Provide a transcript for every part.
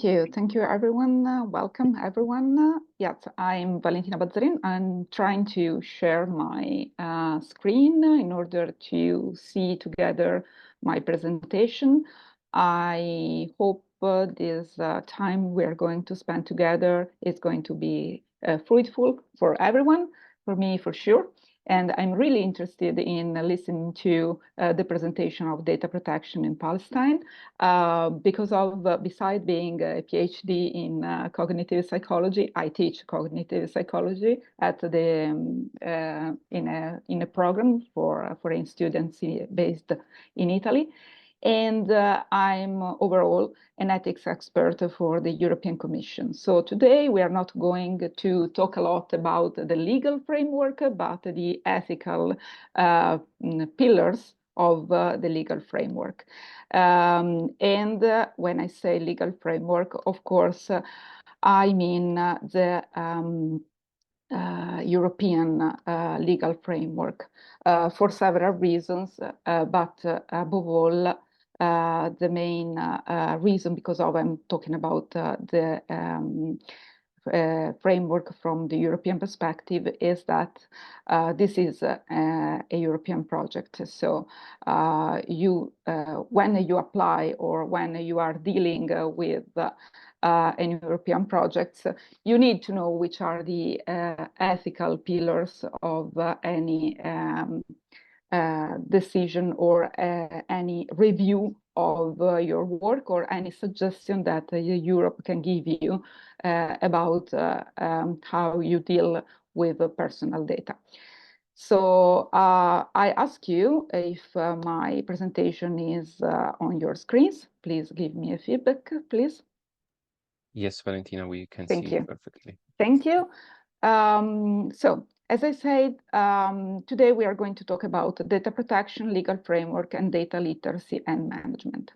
Thank you, everyone. Welcome, everyone. Yes, I'm Valentina Bazzarin. I'm trying to share my screen in order to see together my presentation. I hope this time we're going to spend together is going to be fruitful for everyone, for me for sure. And I'm really interested in listening to the presentation of data protection in Palestine because of, beside being a PhD in cognitive psychology, I teach cognitive psychology at the in a program for foreign students based in Italy. And I'm overall an ethics expert for the European Commission. So today we are not going to talk a lot about the legal framework, but the ethical pillars of the legal framework. When I say legal framework, of course, I mean the European legal framework for several reasons, but above all, the main reason because of I'm talking about the framework from the European perspective is that this is a European project. So when you apply or when you are dealing with any European projects, you need to know which are the ethical pillars of any decision or any review of your work or any suggestion that Europe can give you about how you deal with personal data. So I ask you if my presentation is on your screens. Please give me a feedback, please. Yes, Valentina, we can Thank see you. it perfectly. Thank you. So, as I said, today we are going to talk about data protection, legal framework, and data literacy and management.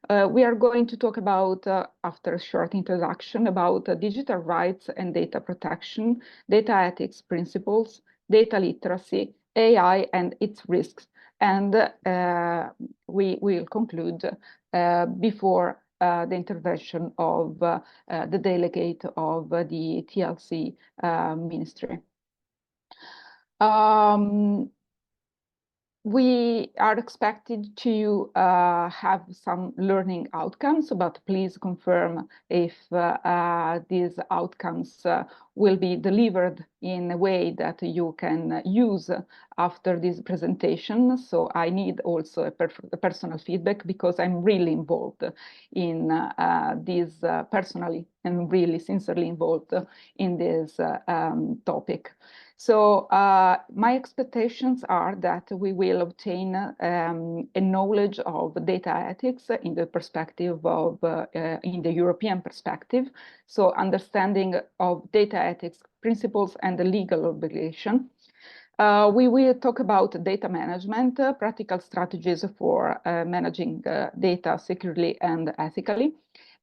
We are going to talk about, after a short introduction, about digital rights and data protection, data ethics principles, data literacy, AI and its risks. And we will conclude before the intervention of the delegate of the TLC ministry. We are expected to have some learning outcomes, but please confirm if these outcomes will be delivered in a way that you can use after this presentation. So I need also a personal feedback because I'm really involved in this personally and really sincerely involved in this topic. So my expectations are that we will obtain a knowledge of data ethics in the perspective of, in the European perspective. So understanding of data ethics principles and the legal obligation. We will talk about data management, practical strategies for managing data securely and ethically.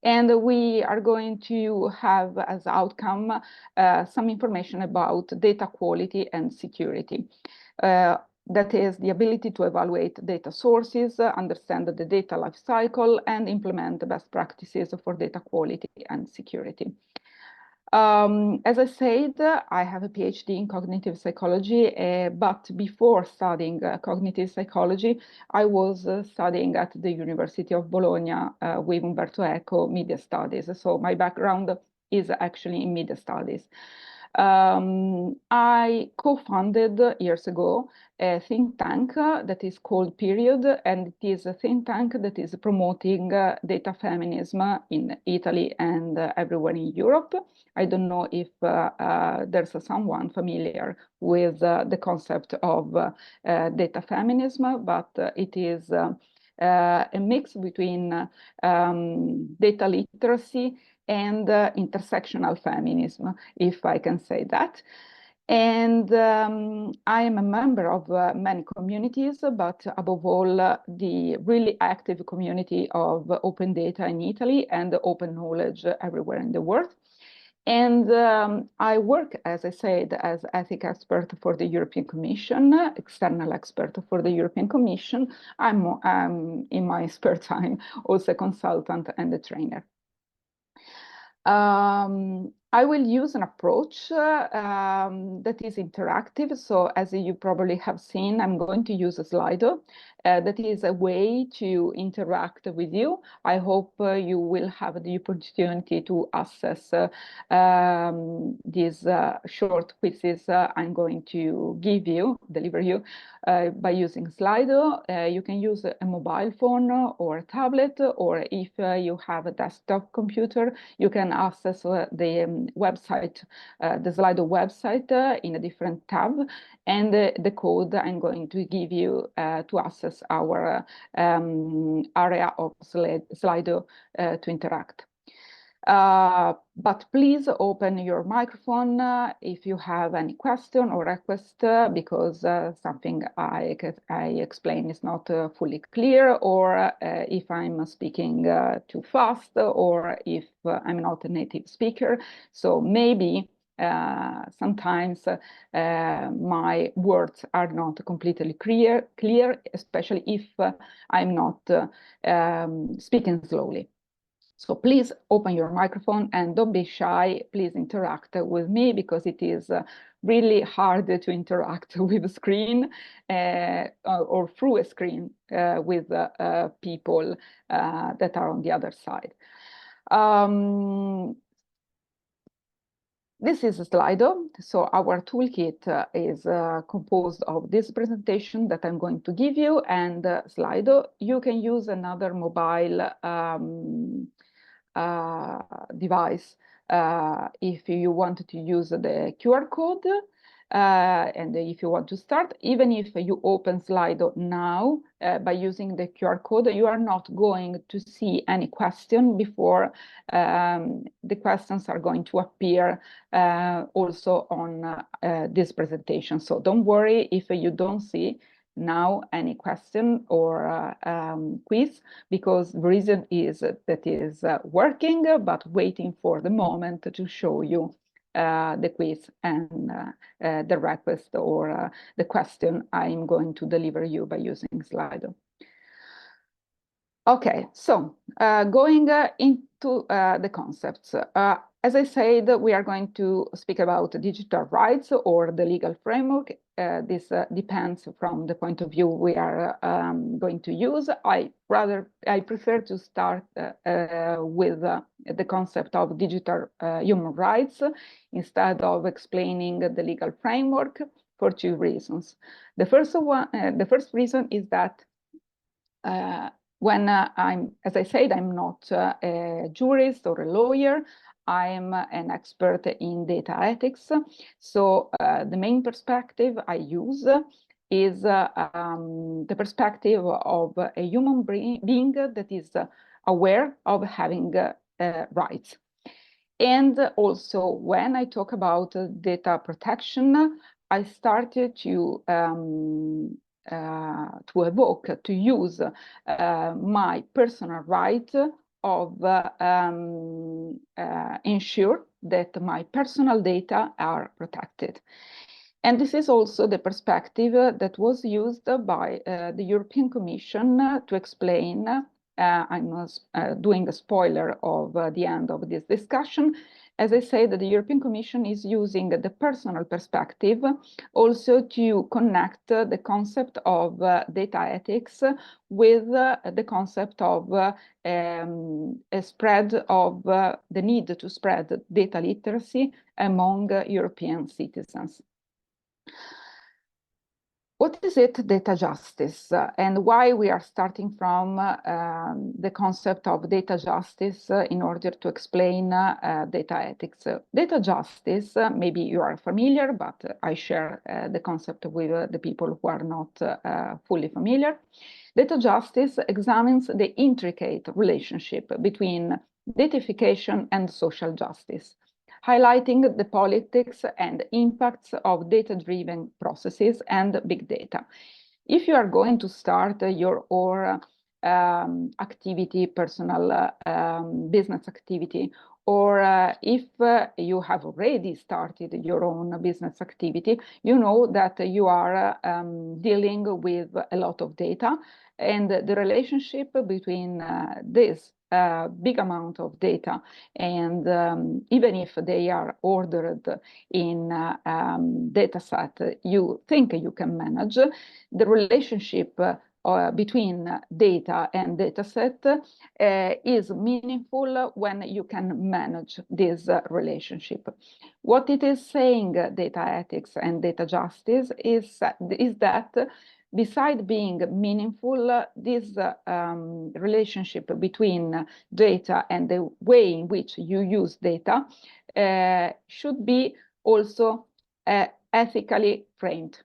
And we are going to have as outcome some information about data quality and security. That is the ability to evaluate data sources, understand the data lifecycle, and implement the best practices for data quality and security. As I said, I have a PhD in cognitive psychology, but before studying cognitive psychology, I was studying at the University of Bologna with Umberto Eco media studies. So my background is actually in media studies. I co-founded years ago a think tank that is called Period, and it is a think tank that is promoting data feminism in Italy and everywhere in Europe. I don't know if there's someone familiar with the concept of data feminism, but it is a mix between data literacy and intersectional feminism, if I can say that. And I am a member of many communities, but above all, the really active community of open data in Italy and open knowledge everywhere in the world. And I work, as I said, as ethics expert for the European Commission, external expert for the European Commission. I'm in my spare time also a consultant and a trainer. I will use an approach that is interactive. So as you probably have seen, I'm going to use a Slido. That is a way to interact with you. I hope you will have the opportunity to access these short quizzes I'm going to deliver you by using Slido. You can use a mobile phone or a tablet, or if you have a desktop computer, you can access the website, the Slido website in a different tab, and the code I'm going to give you to access our area of Slido to interact. But please open your microphone if you have any question or request, because something I explain is not fully clear, or if I'm speaking too fast, or if I'm not a native speaker. So maybe sometimes my words are not completely clear, especially if I'm not speaking slowly. So please open your microphone and don't be shy. Please interact with me, because it is really hard to interact with a screen or through a screen with people that are on the other side. This is Slido. So our toolkit is composed of this presentation that I'm going to give you and Slido. You can use another mobile device if you want to use the QR code. And if you want to start, even if you open Slido now by using the QR code, you are not going to see any question before the questions are going to appear also on this presentation. So don't worry if you don't see now any question or quiz, because the reason is that is working, but waiting for the moment to show you the quiz and the request or the question I'm going to deliver you by using Slido. Okay, so going into the concepts. As I said, we are going to speak about digital rights or the legal framework. This depends from the point of view we are going to use. I prefer to start with the concept of digital human rights instead of explaining the legal framework, for two reasons. The first reason is that when as I said, I'm not a jurist or a lawyer. I'm an expert in data ethics. So the main perspective I use is the perspective of a human being that is aware of having rights. And also, when I talk about data protection, I started to evoke, to use my personal right of ensure that my personal data are protected. And this is also the perspective that was used by the European Commission to explain. I'm doing a spoiler of the end of this discussion. As I said, the European Commission is using the personal perspective also to connect the concept of data ethics with the concept of a spread of the need to spread data literacy among European citizens. What is it, data justice, and why we are starting from the concept of data justice in order to explain data ethics? Data justice, maybe you are familiar, but I share the concept with the people who are not fully familiar. Data justice examines the intricate relationship between datafication and social justice, highlighting the politics and impacts of data-driven processes and big data. If you are going to start your activity, personal business activity, or if you have already started your own business activity, you know that you are dealing with a lot of data, And the relationship between this big amount of data, and even if they are ordered in data set you think you can manage, the relationship between data and data set is meaningful when you can manage this relationship. What it is saying, data ethics and data justice, is that besides being meaningful, this relationship between data and the way in which you use data should be also ethically framed.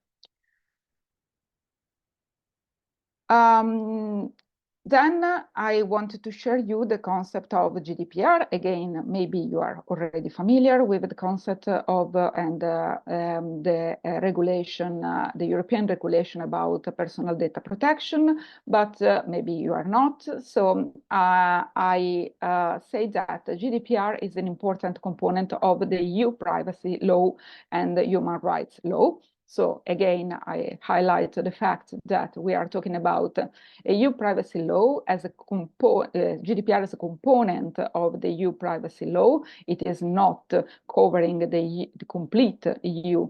Then I wanted to share you the concept of GDPR. Again, maybe you are already familiar with the concept of the regulation, the European regulation about personal data protection, but maybe you are not. So I say that GDPR is an important component of the EU privacy law and the human rights law. So again, I highlight the fact that we are talking about EU privacy law as a GDPR as a component of the EU privacy law. It is not covering the complete EU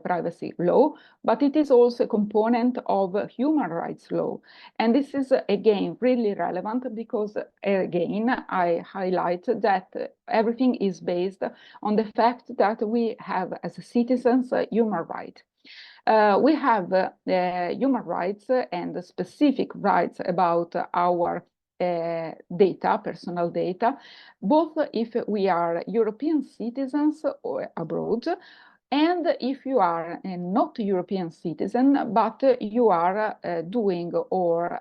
privacy law, but it is also a component of human rights law. And this is, again, really relevant because, again, I highlight that everything is based on the fact that we have, as citizens, human rights. We have human rights and specific rights about our data, personal data, both if we are European citizens or abroad, and if you are a not European citizen, but you are doing or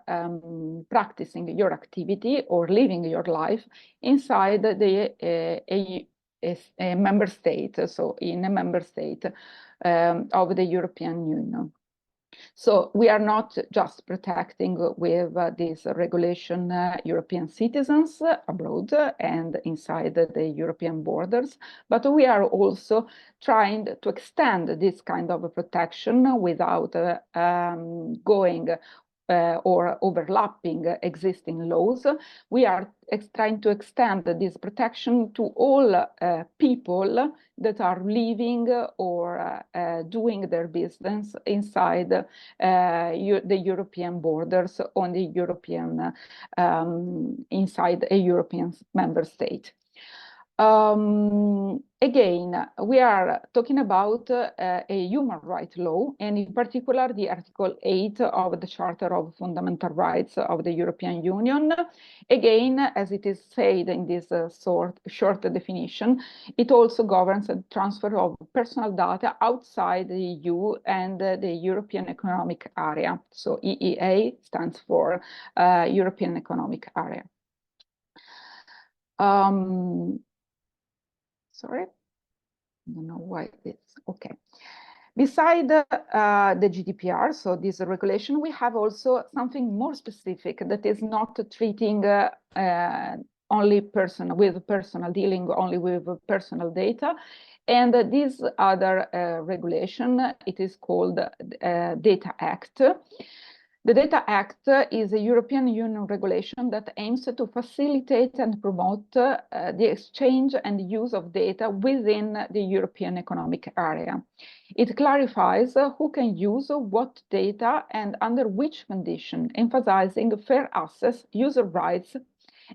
practicing your activity or living your life inside a member state, so in a member state of the European Union. So we are not just protecting with this regulation European citizens abroad and inside the European borders, but we are also trying to extend this kind of protection without going or overlapping existing laws. We are trying to extend this protection to all people that are living or doing their business inside the European borders on the European, inside a European member state. Again, we are talking about a human rights law, and in particular, the Article 8 of the Charter of Fundamental Rights of the European Union. Again, as it is said in this short definition, it also governs the transfer of personal data outside the EU and the European Economic Area. So EEA stands for European Economic Area. Sorry, I don't know why it's okay. Beside the GDPR, so this regulation, we have also something more specific that is not treating only personal dealing only with personal data. And this other regulation, it is called Data Act. The Data Act is a European Union regulation that aims to facilitate and promote the exchange and use of data within the European Economic Area. It clarifies who can use what data and under which condition, emphasizing fair access, user rights,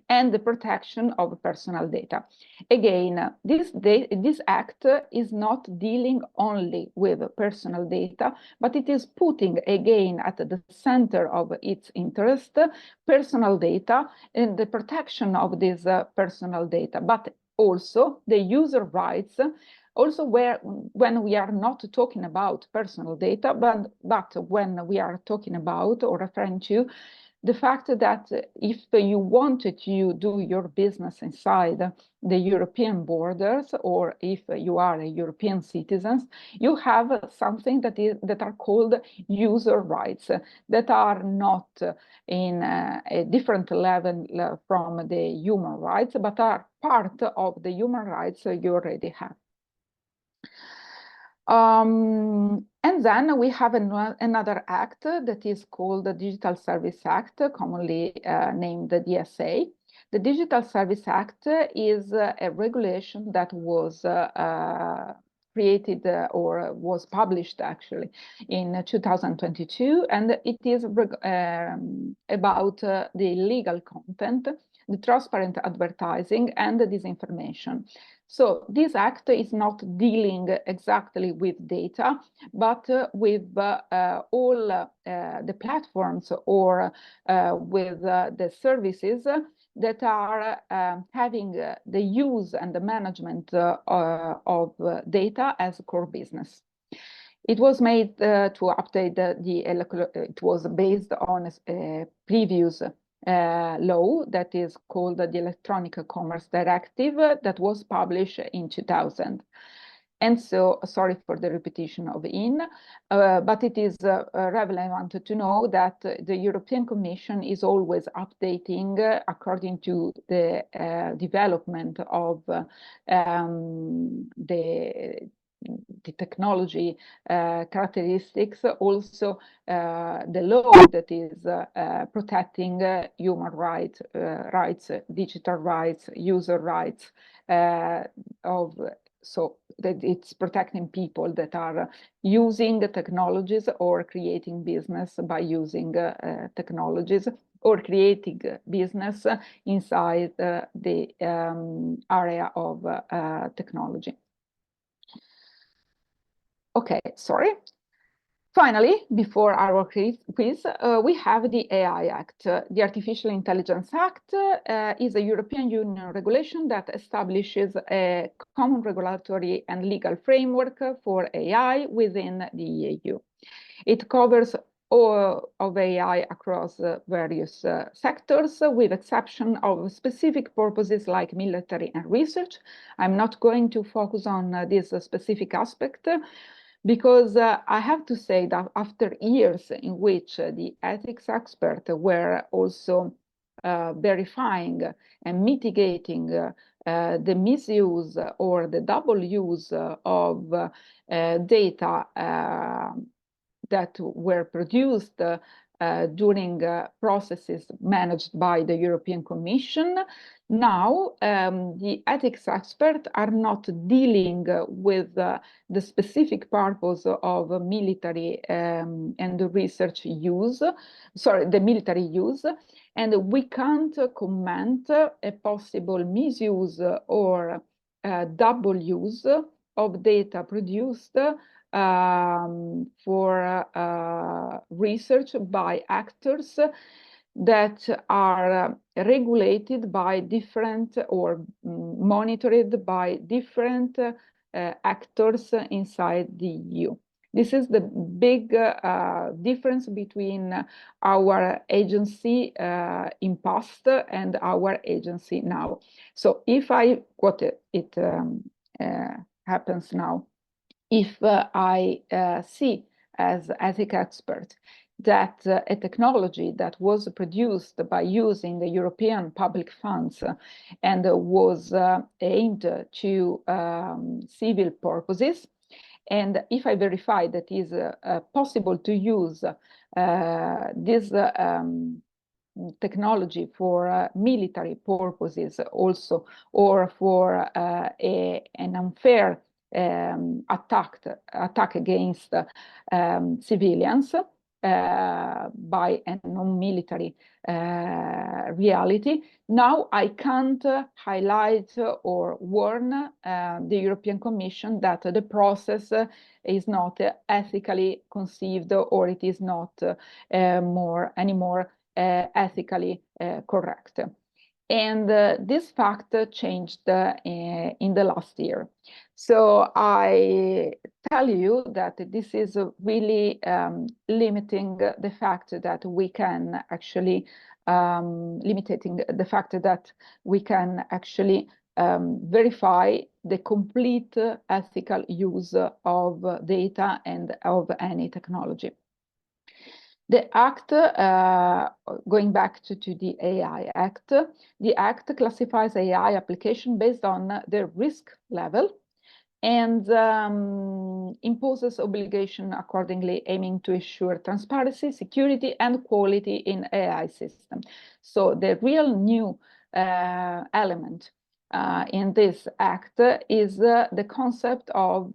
and the protection of personal data. Again, this act is not dealing only with personal data, but it is putting again at the center of its interest personal data and the protection of this personal data, but also the user rights. Also, when we are not talking about personal data, but when we are talking about or referring to the fact that if you wanted to do your business inside the European borders, or if you are a European citizen, you have something that are called user rights, that are not in a different level from the human rights, but are part of the human rights you already have. And then we have another act that is called the Digital Service Act, commonly named the DSA. The Digital Service Act is a regulation that was created or was published actually in 2022, and it is about the illegal content, the transparent advertising, and the disinformation. So this act is not dealing exactly with data, but with all the platforms or with the services that are having the use and the management of data as a core business. It was made to update it was based on a previous law that is called the Electronic Commerce Directive that was published in 2000. And so, sorry for the repetition of in, but it is relevant to know that the European Commission is always updating according to the development of the technology characteristics, also the law that is protecting human rights, digital rights, user rights so that it's protecting people that are using technologies or creating business by using technologies or creating business inside the area of technology. Okay, sorry. Finally, before our quiz, we have the AI Act. The Artificial Intelligence Act is a European Union regulation that establishes a common regulatory and legal framework for AI within the EU. It covers all of AI across various sectors, with exception of specific purposes like military and research. I'm not going to focus on this specific aspect, because I have to say that after years in which the ethics experts were also verifying and mitigating the misuse or the double use of data that were produced during processes managed by the European Commission. Now, the ethics experts are not dealing with the specific purpose of military and the research use, the military use, and we can't comment a possible misuse or double use of data produced for research by actors that are regulated by different or monitored by different actors inside the EU. This is the big difference between our agency in past and our agency now. So if what it happens now, if I see as ethics expert that a technology that was produced by using the European public funds and was aimed to civil purposes, and if I verify that it is possible to use this technology for military purposes also, or for an unfair attack against civilians by a non-military reality, now I can't highlight or warn the European Commission that the process is not ethically conceived, or it is not anymore ethically correct. And this fact changed in the last year. So I tell you that this is really limiting the fact that we can actually, limiting the fact that we can actually verify the complete ethical use of data and of any technology. The Act, going back to the AI Act, the Act classifies AI application based on the risk level. and imposes obligation accordingly, aiming to ensure transparency, security, and quality in AI system. So the real new element in this act is the concept of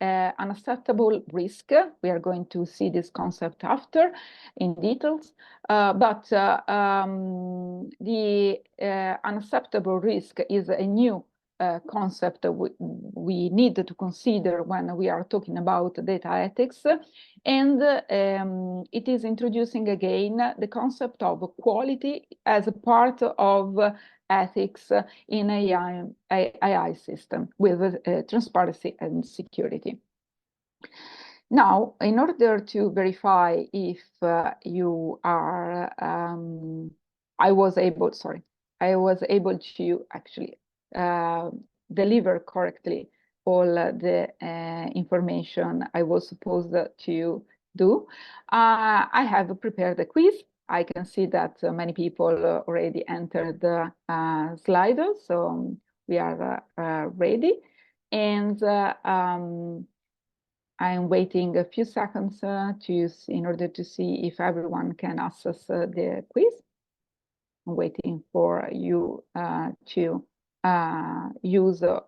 unacceptable risk. We are going to see this concept after in details, but the unacceptable risk is a new concept we need to consider when we are talking about data ethics. And it is introducing again the concept of quality as a part of ethics in AI system with transparency and security. Now, in order to verify if you are, I was able to actually deliver correctly all the information I was supposed to do. I have prepared a quiz. I can see that many people already entered the Slido, so we are ready. And I'm waiting a few seconds in order to see if everyone can access the quiz. I'm waiting for you to use the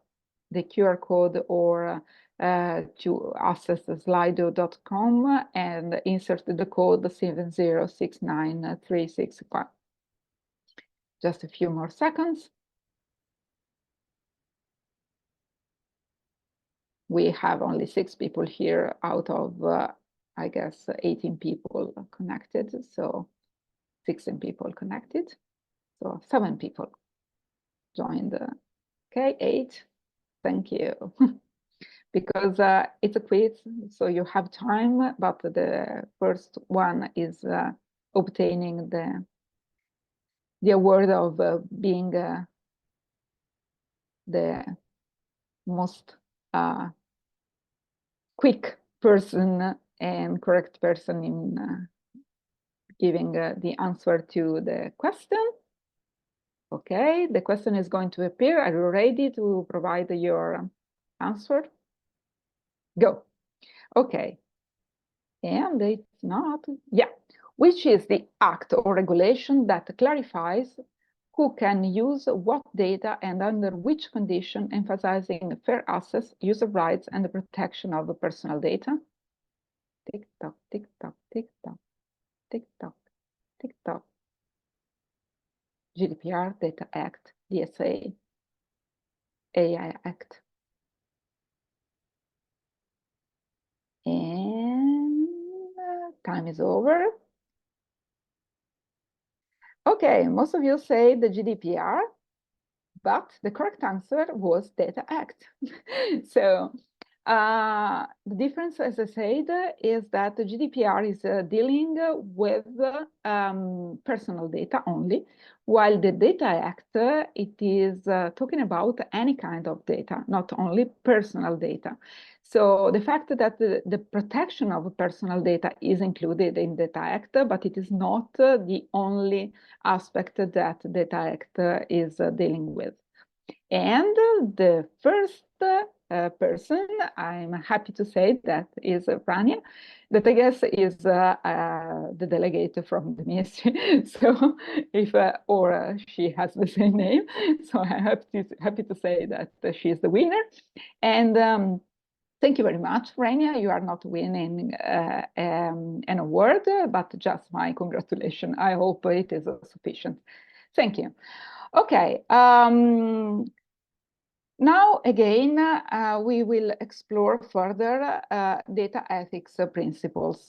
QR code or to access slido.com and insert the code 7069365. Just a few more seconds. We have only 6 people here out of, I guess, 18 people connected. So 16 people connected. So 7 people joined. Okay, 8. Thank you. Because it's a quiz, so you have time, but the first one is obtaining the award of being the most quick person and correct person in giving the answer to the question. Okay, the question is going to appear. Are you ready to provide your answer? Go. Okay. And it's not, yeah. Which is the act or regulation that clarifies who can use what data and under which condition, emphasizing fair access, user rights, and the protection of personal data? Tick tock, tick tock, tick tock, tick tock, tick tock. GDPR, Data Act, DSA, AI Act. And time is over. Okay, most of you say the GDPR, but the correct answer was Data Act. So the difference, as I said, is that the GDPR is dealing with personal data only, while the Data Act, it is talking about any kind of data, not only personal data. So the fact that the protection of personal data is included in Data Act, but it is not the only aspect that Data Act is dealing with. And the first person, I'm happy to say, that is Rania, that I guess is the delegate from the ministry. So if or she has the same name, so I'm happy to say that she is the winner. And thank you very much, Rania. You are not winning an award, but just my congratulations. I hope it is sufficient. Thank you. Okay. Now, again, we will explore further data ethics principles.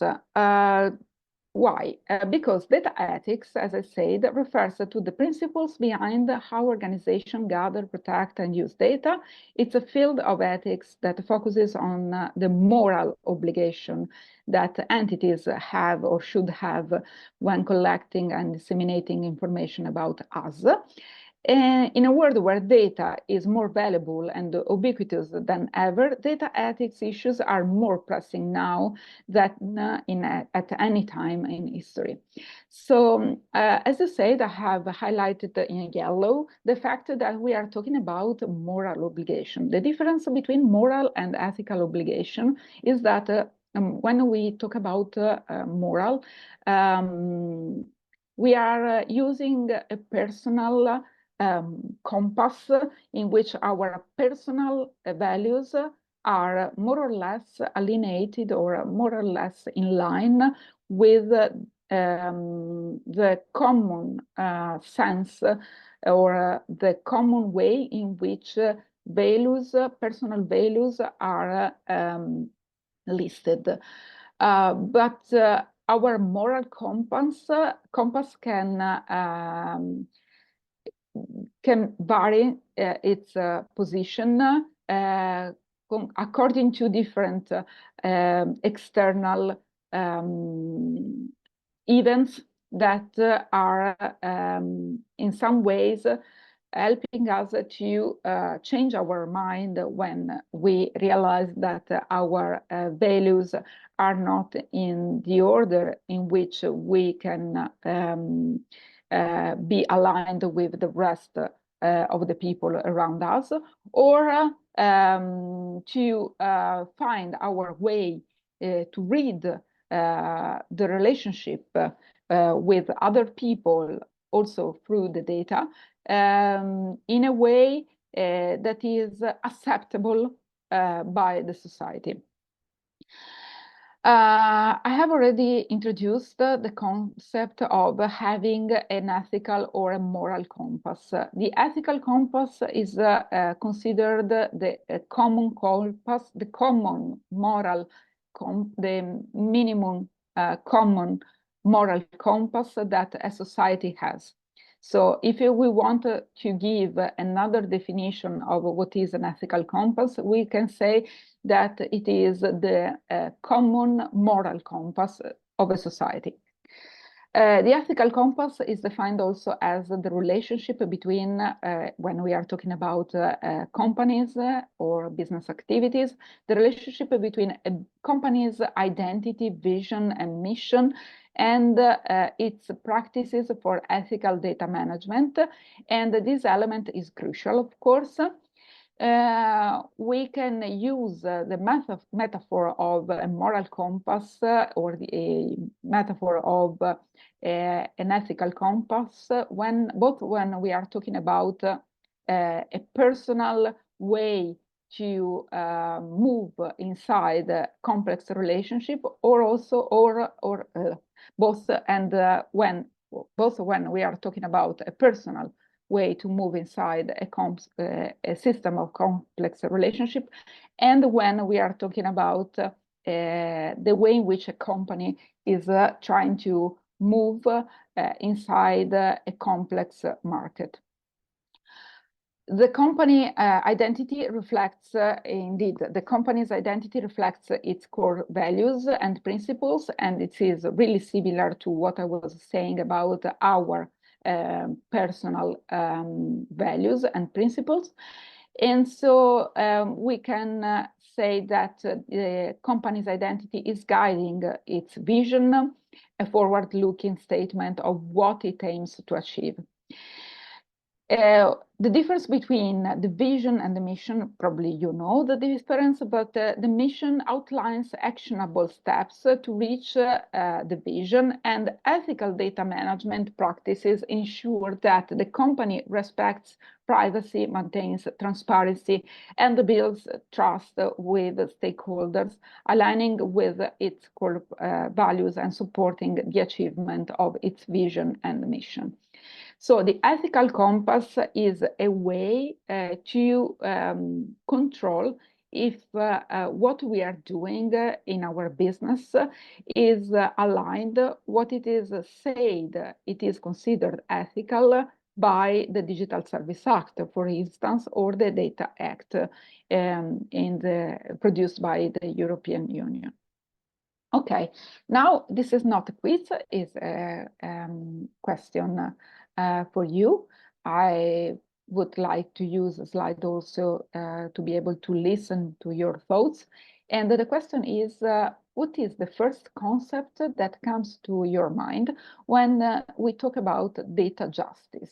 Why? Because data ethics, as I said, refers to the principles behind how organizations gather, protect, and use data. It's a field of ethics that focuses on the moral obligation that entities have or should have when collecting and disseminating information about us. In a world where data is more valuable and ubiquitous than ever, data ethics issues are more pressing now than at any time in history. So, as you said, I have highlighted in yellow the fact that we are talking about moral obligation. The difference between moral and ethical obligation is that when we talk about moral, we are using a personal compass in which our personal values are more or less alienated or more or less in line with the common sense or the common way in which values, personal values are listed. But our moral compass can vary its position according to different external events that are in some ways helping us to change our mind when we realize that our values are not in the order in which we can be aligned with the rest of the people around us, or to find our way to read the relationship with other people also through the data in a way that is acceptable by the society. I have already introduced the concept of having an ethical or a moral compass. The ethical compass is considered the common compass, the common moral, the minimum common moral compass that a society has. So if we want to give another definition of what is an ethical compass, we can say that it is the common moral compass of a society. The ethical compass is defined also as the relationship between, when we are talking about companies or business activities, the relationship between a company's identity, vision, and mission, and its practices for ethical data management. And this element is crucial, of course. We can use the metaphor of a moral compass or a metaphor of an ethical compass when we are talking about a personal way to move inside a complex relationship, or also both when we are talking about a personal way to move inside a system of complex relationship, and when we are talking about the way in which a company is trying to move inside a complex market. The company identity reflects, indeed, the company's identity reflects its core values and principles, and it is really similar to what I was saying about our personal values and principles. And so we can say that the company's identity is guiding its vision, a forward-looking statement of what it aims to achieve. The difference between the vision and the mission, probably you know the difference, but the mission outlines actionable steps to reach the vision, and ethical data management practices ensure that the company respects privacy, maintains transparency, and builds trust with stakeholders, aligning with its core values and supporting the achievement of its vision and mission. So the ethical compass is a way to control if what we are doing in our business is aligned, what it is said, it is considered ethical by the Digital Service Act, for instance, or the Data Act produced by the European Union. Okay, now this is not a quiz, it's a question for you. I would like to use a slide also to be able to listen to your thoughts. And the question is, what is the first concept that comes to your mind when we talk about data justice?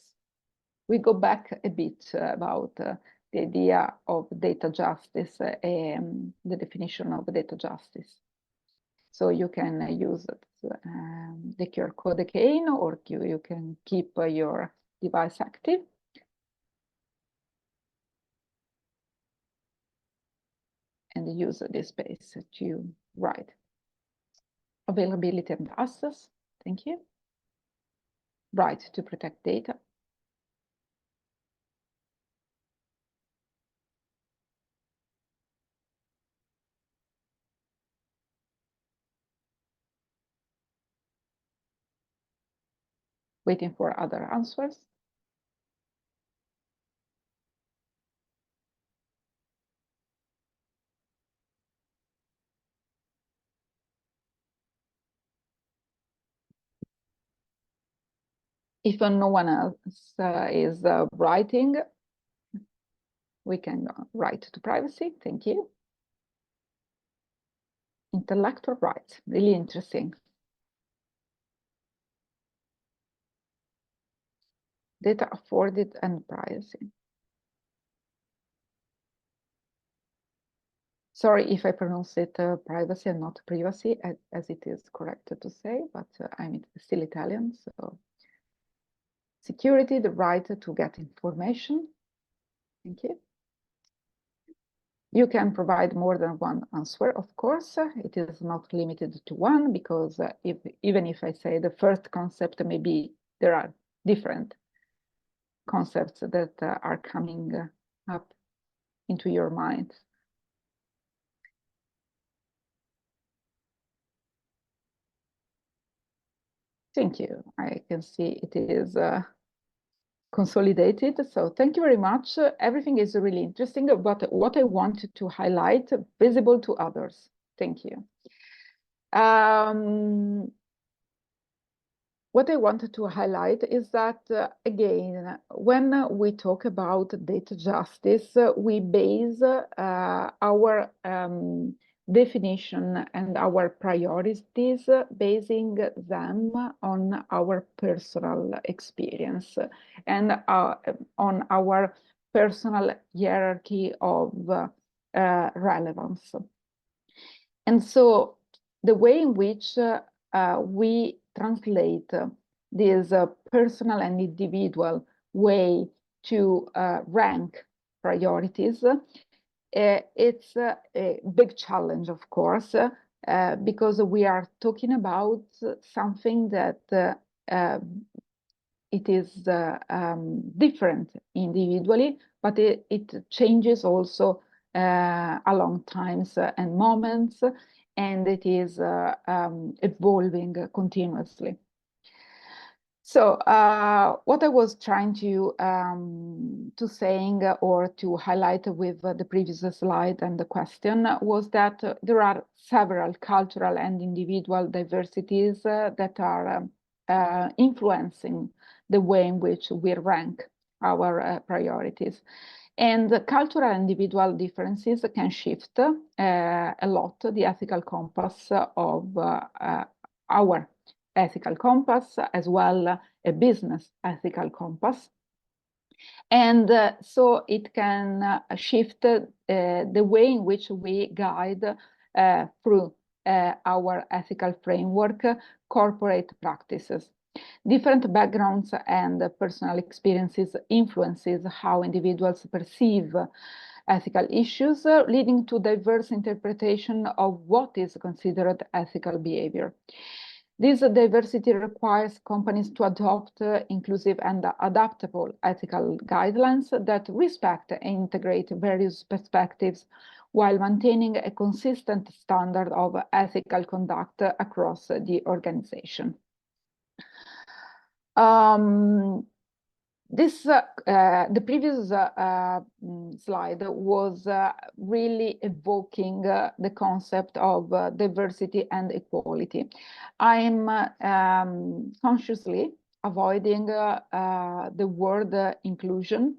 We go back a bit about the idea of data justice and the definition of data justice. So you can use the QR code again, or you can keep your device active. And use this space to write. Availability and access, thank you. Right to protect data. Waiting for other answers. If no one else is writing, we can write to privacy. Thank you. Intellectual rights, really interesting. Data afforded and privacy. Sorry if I pronounce it privacy and not privacy, as it is correct to say, but I'm still Italian, so. Security, the right to get information. Thank you. You can provide more than one answer, of course. It is not limited to one, because even if I say the first concept, maybe there are different concepts that are coming up into your mind. Thank you. I can see it is consolidated. So thank you very much. Everything is really interesting, but what I wanted to highlight, visible to others. Thank you. What I wanted to highlight is that, again, when we talk about data justice, we base our definition and our priorities, basing them on our personal experience and on our personal hierarchy of relevance. And so the way in which we translate this personal and individual way to rank priorities, it's a big challenge, of course, because we are talking about something that it is different individually, but it changes also along times and moments, and it is evolving continuously. So what I was trying to saying or to highlight with the previous slide and the question was that there are several cultural and individual diversities that are influencing the way in which we rank our priorities. And the cultural and individual differences can shift a lot the ethical compass of our ethical compass, as well a business ethical compass. And so it can shift the way in which we guide through our ethical framework, corporate practices. Different backgrounds and personal experiences influences how individuals perceive ethical issues, leading to diverse interpretation of what is considered ethical behavior. This diversity requires companies to adopt inclusive and adaptable ethical guidelines that respect and integrate various perspectives while maintaining a consistent standard of ethical conduct across the organization. The previous slide was really evoking the concept of diversity and equality. I'm consciously avoiding the word inclusion,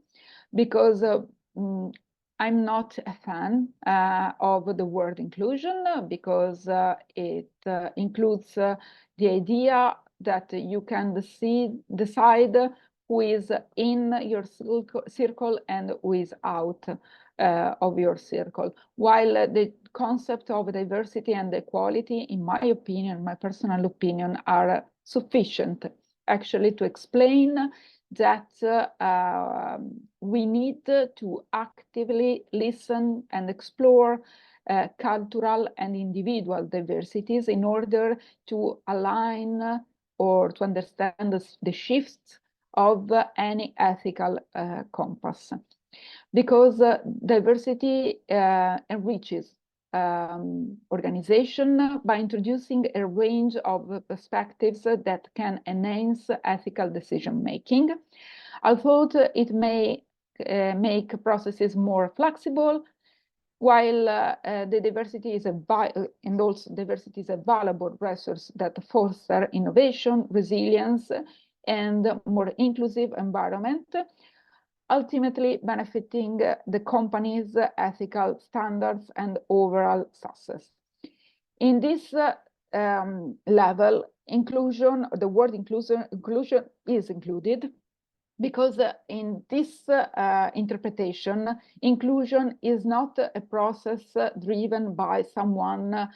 because I'm not a fan of the word inclusion, because it includes the idea that you can decide who is in your circle and who is out of your circle. While the concept of diversity and equality, in my opinion, my personal opinion, are sufficient actually to explain that we need to actively listen and explore cultural and individual diversities in order to align or to understand the shifts of any ethical compass. Because diversity enriches organization by introducing a range of perspectives that can enhance ethical decision making. Although it may make processes more flexible, while the diversity is and also diversity is a valuable resource that fosters innovation, resilience, and more inclusive environment, ultimately benefiting the company's ethical standards and overall success. In this level, inclusion, the word inclusion is included, because in this interpretation, inclusion is not a process driven by someone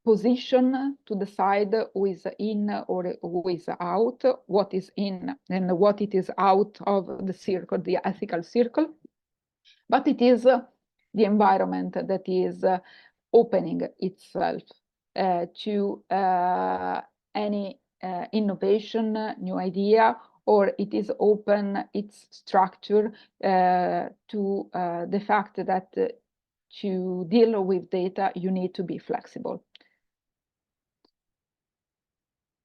position to decide who is in or who is out, what is in and what it is out of the circle, the ethical circle, but it is the environment that is opening itself to any innovation, new idea, or it is open its structure to the fact that to deal with data, you need to be flexible.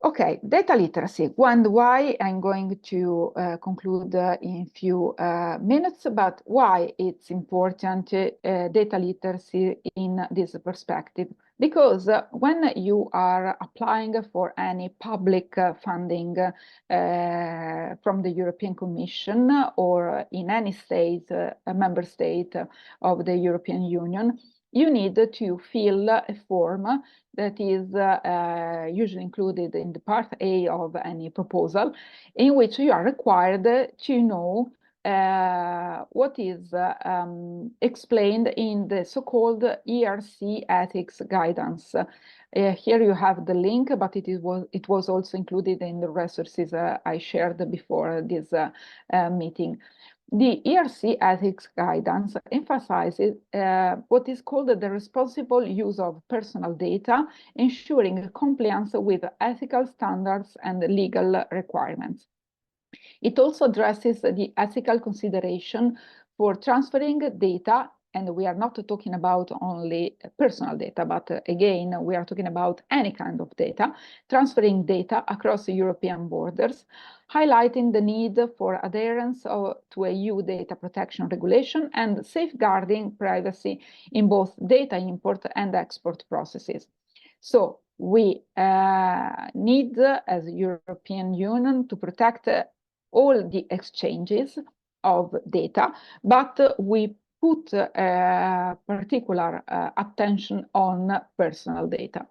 Okay, data literacy. Why I'm going to conclude in a few minutes, but why it's important data literacy in this perspective. Because when you are applying for any public funding from the European Commission or in any state, a member state of the European Union, you need to fill a form that is usually included in the part A of any proposal, in which you are required to know what is explained in the so-called ERC ethics guidance. Here you have the link, but it was also included in the resources I shared before this meeting. The ERC ethics guidance emphasizes what is called the responsible use of personal data, ensuring compliance with ethical standards and legal requirements. It also addresses the ethical consideration for transferring data, and we are not talking about only personal data, but again, we are talking about any kind of data, transferring data across European borders, highlighting the need for adherence to EU data protection regulation and safeguarding privacy in both data import and export processes. So we need, as a European Union, to protect all the exchanges of data, but we put particular attention on personal data.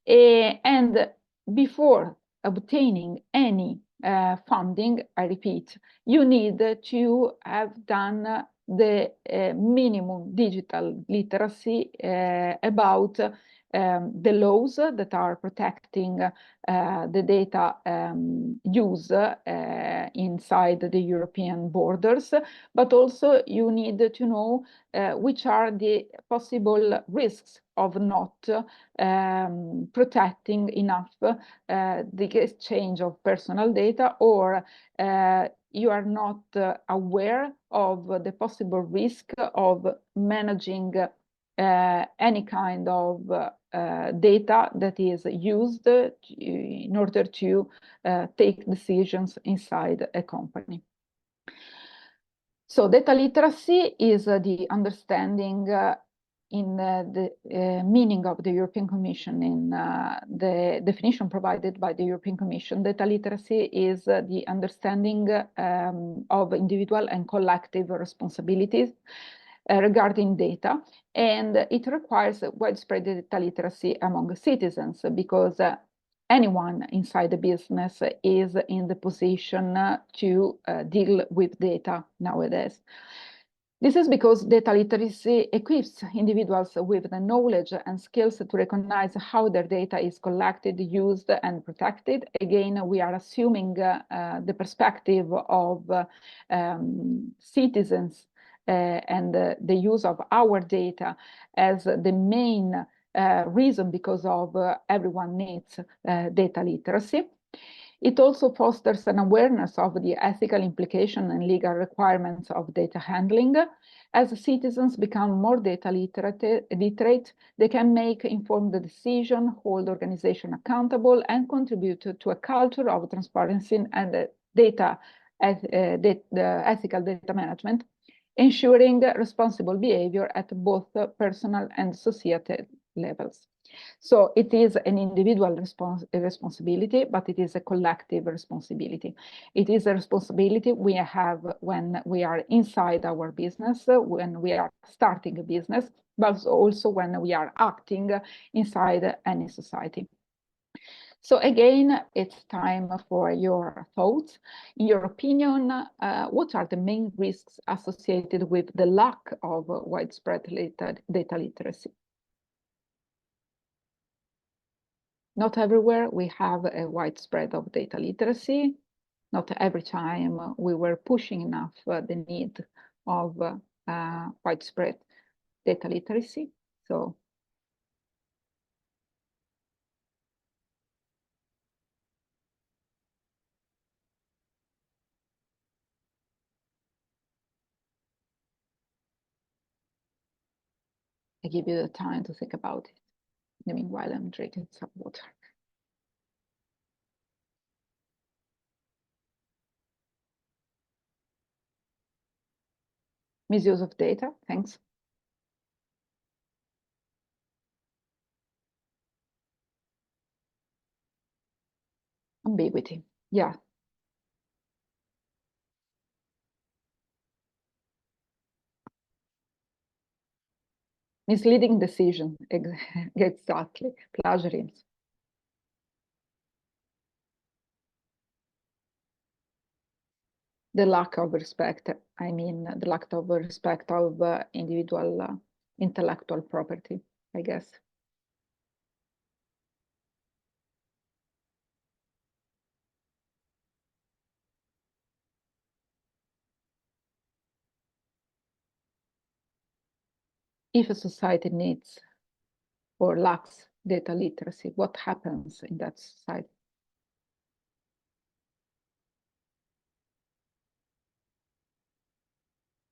And before obtaining any funding, I repeat, you need to have done the minimum digital literacy about the laws that are protecting the data use inside the European borders, but also you need to know which are the possible risks of not protecting enough the exchange of personal data, or you are not aware of the possible risk of managing any kind of data that is used in order to take decisions inside a company. So data literacy is the understanding the meaning of the European Commission, in the definition provided by the European Commission, data literacy is the understanding of individual and collective responsibilities regarding data, and it requires widespread data literacy among citizens, because anyone inside the business is in the position to deal with data nowadays. This is because data literacy equips individuals with the knowledge and skills to recognize how their data is collected, used, and protected. Again, we are assuming the perspective of citizens and the use of our data as the main reason because of everyone needs data literacy. It also fosters an awareness of the ethical implication and legal requirements of data handling. As citizens become more data literate, they can make informed decisions, hold organizations accountable, and contribute to a culture of transparency and ethical data management, ensuring responsible behavior at both personal and societal levels. So it is an individual responsibility, but it is a collective responsibility. It is a responsibility we have when we are inside our business, when we are starting a business, but also when we are acting inside any society. So again, it's time for your thoughts. In your opinion, what are the main risks associated with the lack of widespread data literacy? Not everywhere we have a widespread of data literacy. Not every time we were pushing enough the need of widespread data literacy. So I give you the time to think about it. In the meanwhile, I'm drinking some water. Misuse of data, thanks. Ambiguity, yeah. Misleading decision, exactly, plagiarism. The lack of respect, I mean, the lack of respect of individual intellectual property, I guess. If a society needs or lacks data literacy, what happens in that society?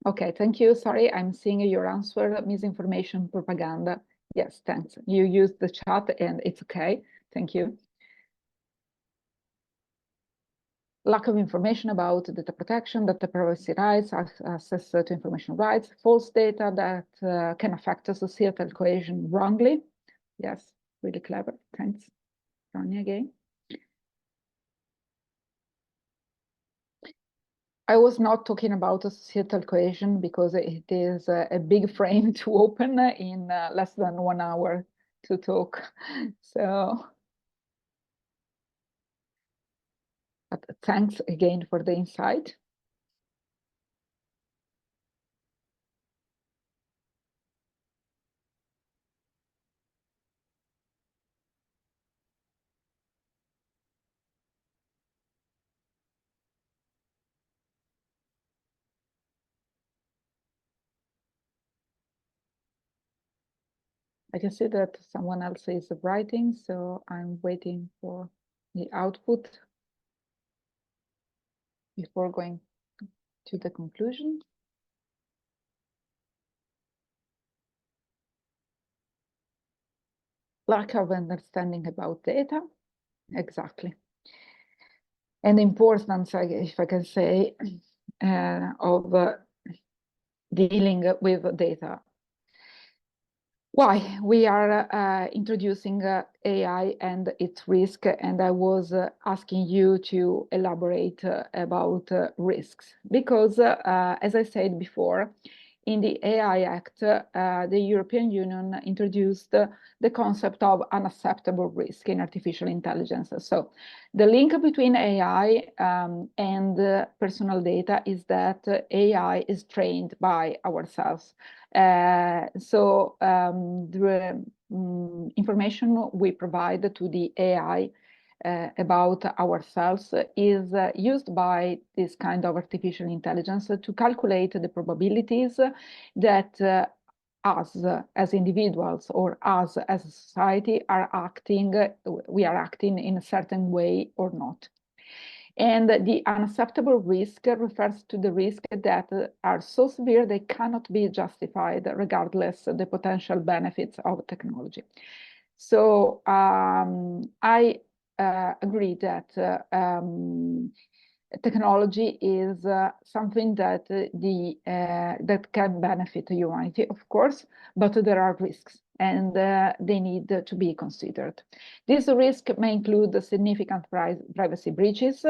Okay, thank you. Sorry, I'm seeing your answer, misinformation, propaganda. Yes, thanks. You used the chat and it's okay. Thank you. Lack of information about data protection, data privacy rights, access to information rights, false data that can affect societal cohesion wrongly. Yes, really clever. Thanks. Ronnie again. I was not talking about societal cohesion because it is a big frame to open in less than 1 hour to talk. So, but thanks again for the insight. I can see that someone else is writing, so I'm waiting for the output before going to the conclusion. Lack of understanding about data, exactly. And the importance, if I can say, of dealing with data. Why we are introducing AI and its risk, and I was asking you to elaborate about risks because, as I said before, in the AI Act, the European Union introduced the concept of unacceptable risk in artificial intelligence. So the link between AI and personal data is that AI is trained by ourselves. The information we provide to the AI about ourselves is used by this kind of artificial intelligence to calculate the probabilities that us as individuals or us as a society we are acting in a certain way or not. And the unacceptable risk refers to the risk that are so severe they cannot be justified regardless of the potential benefits of technology. So I agree that technology is something that that can benefit humanity, of course, but there are risks and they need to be considered. This risk may include significant privacy breaches,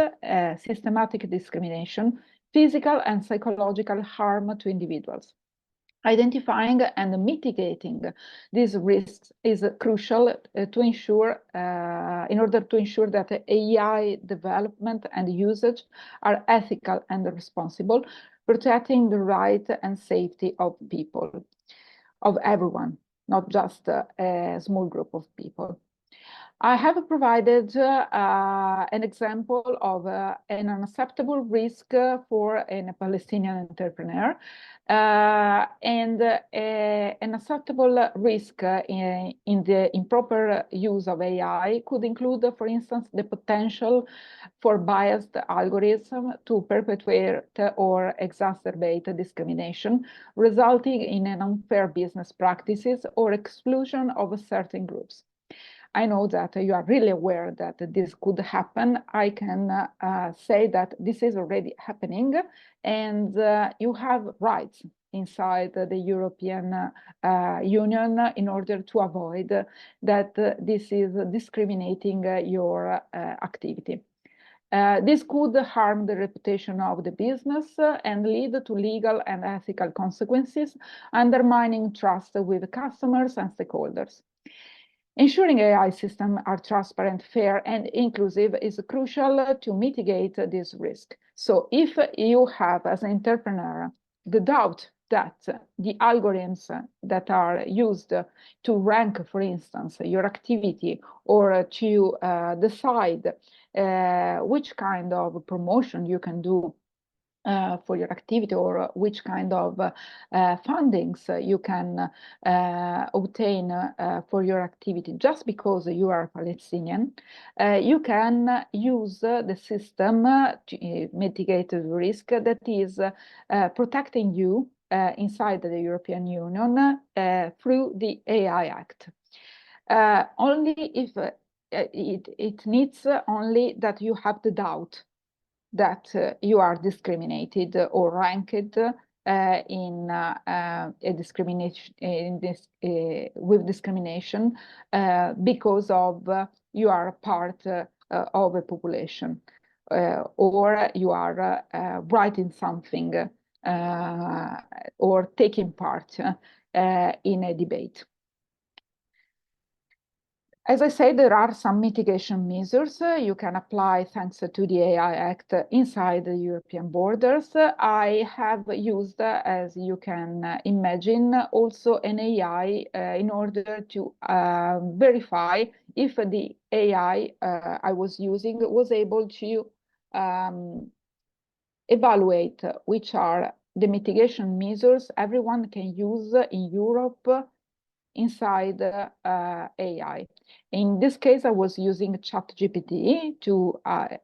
systematic discrimination, physical and psychological harm to individuals. Identifying and mitigating these risks is crucial to ensure, in order to ensure that AI development and usage are ethical and responsible, protecting the right and safety of people, of everyone, not just a small group of people. I have provided an example of an unacceptable risk for a Palestinian entrepreneur. An acceptable risk in the improper use of AI could include, for instance, the potential for biased algorithms to perpetuate or exacerbate discrimination, resulting in an unfair business practices or exclusion of certain groups. I know that you are really aware that this could happen. I can say that this is already happening, and you have rights inside the European Union in order to avoid that this is discriminating your activity. This could harm the reputation of the business and lead to legal and ethical consequences, undermining trust with customers and stakeholders. Ensuring AI systems are transparent, fair, and inclusive is crucial to mitigate this risk. So if you have, as an entrepreneur, the doubt that the algorithms that are used to rank, for instance, your activity or to decide which kind of promotion you can do for your activity or which kind of fundings you can obtain for your activity just because you are Palestinian, you can use the system to mitigate the risk that is protecting you inside the European Union through the AI Act. Only if it needs only that you have the doubt that you are discriminated or ranked in a discrimination with discrimination because of you are part of a population or you are writing something or taking part in a debate. As I said, there are some mitigation measures you can apply thanks to the AI Act inside the European borders. I have used, as you can imagine, also an AI in order to verify if the AI I was using was able to evaluate which are the mitigation measures everyone can use in Europe inside AI. In this case, I was using ChatGPT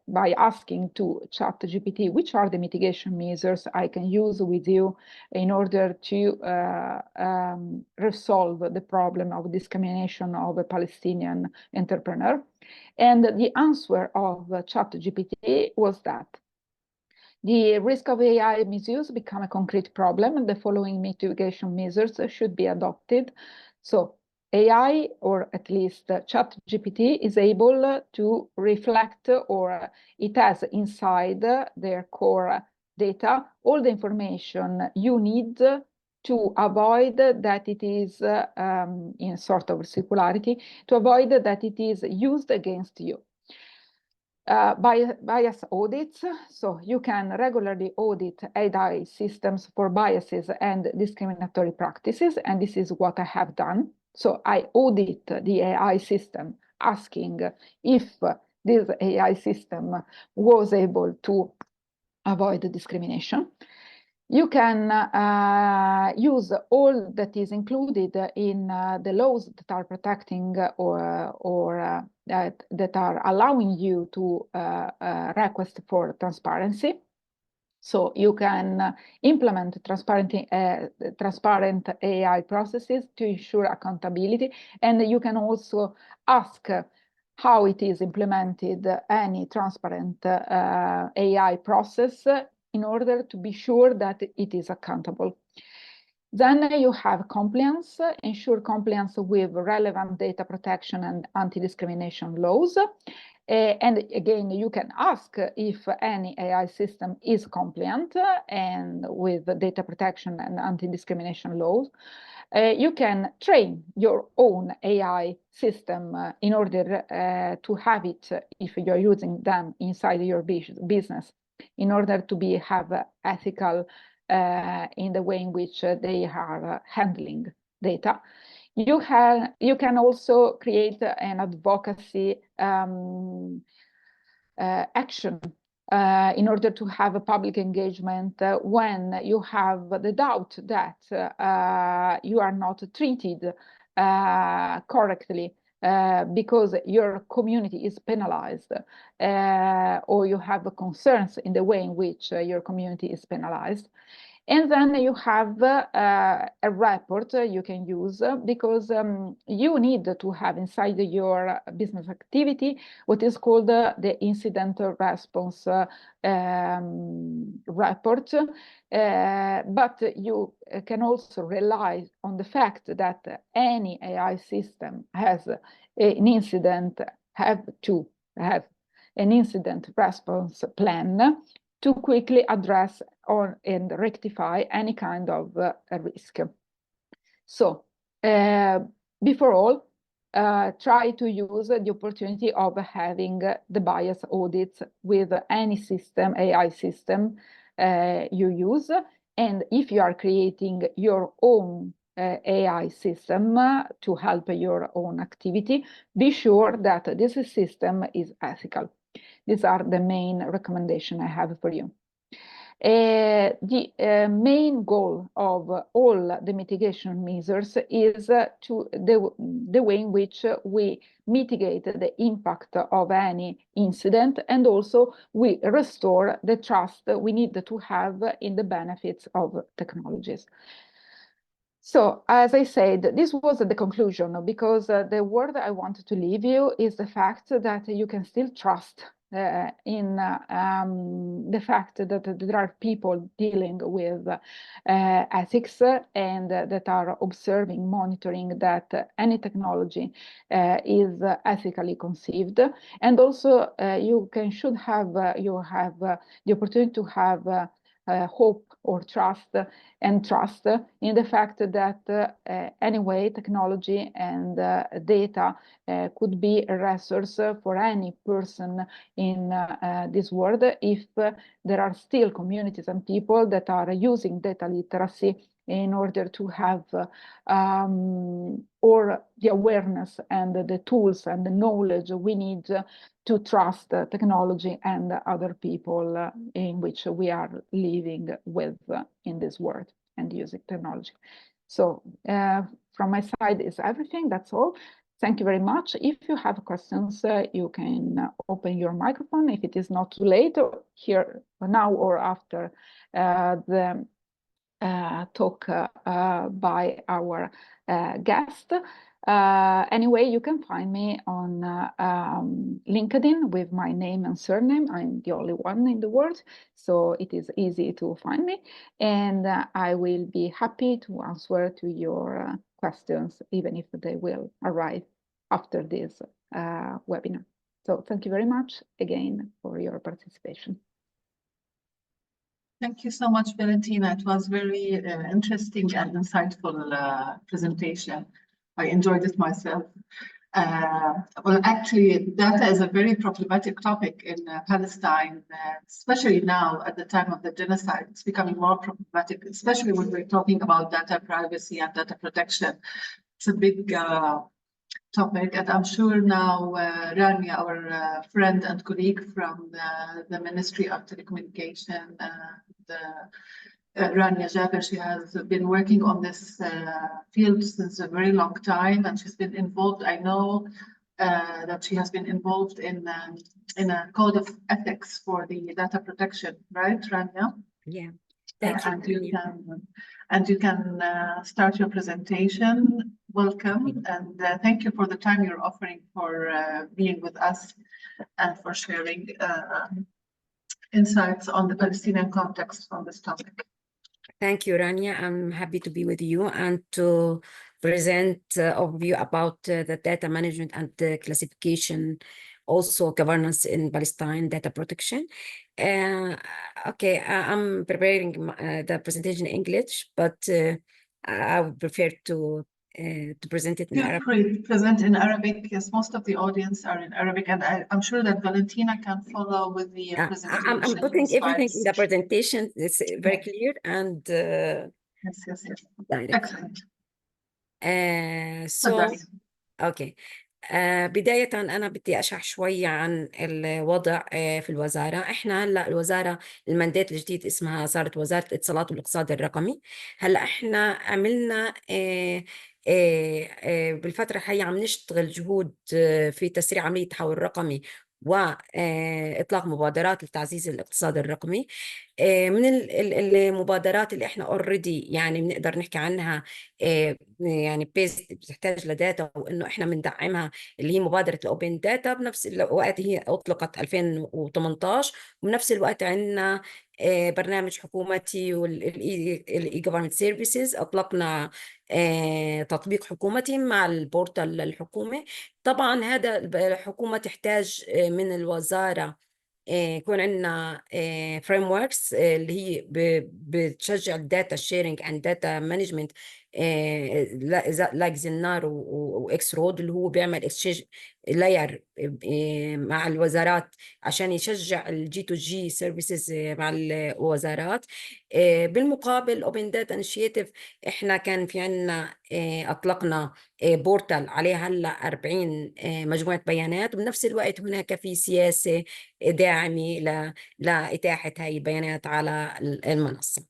by asking to ChatGPT which are the mitigation measures I can use with you in order to resolve the problem of discrimination of a Palestinian entrepreneur. And the answer of ChatGPT was that the risk of AI misuse become a concrete problem, and the following mitigation measures should be adopted So AI, or at least ChatGPT, is able to reflect, or it has inside their core data all the information you need to avoid that it is in sort of circularity, to avoid that it is used against you. Bias audits, so you can regularly audit AI systems for biases and discriminatory practices, and this is what I have done. So I audit the AI system, asking if this AI system was able to avoid discrimination. You can use all that is included in the laws that are protecting or that are allowing you to request for transparency. So you can implement transparent AI processes to ensure accountability, and you can also ask how it is implemented any transparent AI process in order to be sure that it is accountable. Then you have compliance, ensure compliance with relevant data protection and anti-discrimination laws. And again, you can ask if any AI system is compliant and with data protection and anti-discrimination laws. You can train your own AI system in order to have it, if you're using them inside your business, in order to have ethical in the way in which they are handling data. You can also create an advocacy action in order to have a public engagement when you have the doubt that you are not treated correctly because your community is penalized, or you have concerns in the way in which your community is penalized. And then you have a report you can use because you need to have inside your business activity what is called the incident response report. But you can also rely on the fact that any AI system has an incident, have to have an incident response plan to quickly address and rectify any kind of risk. So before all, try to use the opportunity of having the bias audits with any system, AI system you use. And if you are creating your own AI system to help your own activity, be sure that this system is ethical. These are the main recommendations I have for you. The main goal of all the mitigation measures is the way in which we mitigate the impact of any incident, and also we restore the trust we need to have in the benefits of technologies. So, as I said, this was the conclusion, because the word I wanted to leave you is the fact that you can still trust in the fact that there are people dealing with ethics and that are observing, monitoring that any technology is ethically conceived. And also you should have the opportunity to have hope or trust in the fact that anyway, technology and data could be a resource for any person in this world if there are still communities and people that are using data literacy in order to have or the awareness and the tools and the knowledge we need to trust technology and other people in which we are living with in this world and using technology. So from my side is everything. That's all. Thank you very much. If you have questions, you can open your microphone if it is not too late, or here now or after the talk by our guest. Anyway, you can find me on LinkedIn with my name and surname. I'm the only one in the world, so it is easy to find me. And I will be happy to answer to your questions, even if they will arrive after this webinar. So thank you very much again for your participation. Thank you so much, Valentina. It was very interesting and insightful presentation. I enjoyed it myself. Well, actually, data is a very problematic topic in Palestine, especially now at the time of the genocide. It's becoming more problematic, especially when we're talking about data privacy and data protection. It's a big topic, and I'm sure now Rania, our friend and colleague from the Ministry of Telecommunication, Rania Jaber, she has been working on this field since a very long time, and she's been involved. I know that she has been involved in a code of ethics for the data protection, right, Rania? Yeah. Thank you. And you can start your presentation. Welcome, and thank you for the time you're offering for being with us and for sharing insights on the Palestinian context on this topic. Thank you, Rania. I'm happy to be with you and to present overview about the data management and the classification, also governance in Palestine, data protection. Okay, I'm preparing the presentation in English, but I would prefer to present it in Arabic. Feel free to present in Arabic. Yes, most of the audience are in Arabic, and I'm sure that Valentina can follow with the presentation. I'm putting everything in the presentation. It's very clear and yes. direct. Excellent. Okay. بداية أنا بدي أشرح شوي عن الوضع في الوزارة. إحنا هلأ الوزارة المندات الجديد اسمها صارت وزارة الاتصالات والاقتصاد الرقمي. هلأ إحنا عملنا بالفترة الحالية عم نشتغل جهود في تسريع عملية التحول الرقمي وإطلاق مبادرات لتعزيز الاقتصاد الرقمي. من المبادرات اللي احنا اوريدي يعني بنقدر نحكي عنها يعني بيست بتحتاج لداتا وانه احنا بندعمها، اللي هي مبادره الاوبن داتا. بنفس الوقت هي اطلقت 2018، وبنفس الوقت عندنا برنامج حكومتي والاي جوفرمنت سيرفيسز. اطلقنا تطبيق حكومتي مع البورتال الحكومي. طبعا هذا الحكومه تحتاج من الوزاره يكون عندنا فريم وركس اللي هي بتشجع الداتا شيرنج اند داتا مانجمنت لايك زنار واكس رود، اللي هو بيعمل اكسشينج لاير مع الوزارات عشان يشجع الجي تو جي سيرفيسز مع الوزارات. بالمقابل اوبن داتا انيشيتيف احنا كان في عندنا اطلقنا بورتال عليه هلا 40 مجموعه بيانات، وبنفس الوقت هناك في سياسه داعمه لاتاحه هاي البيانات على المنصه.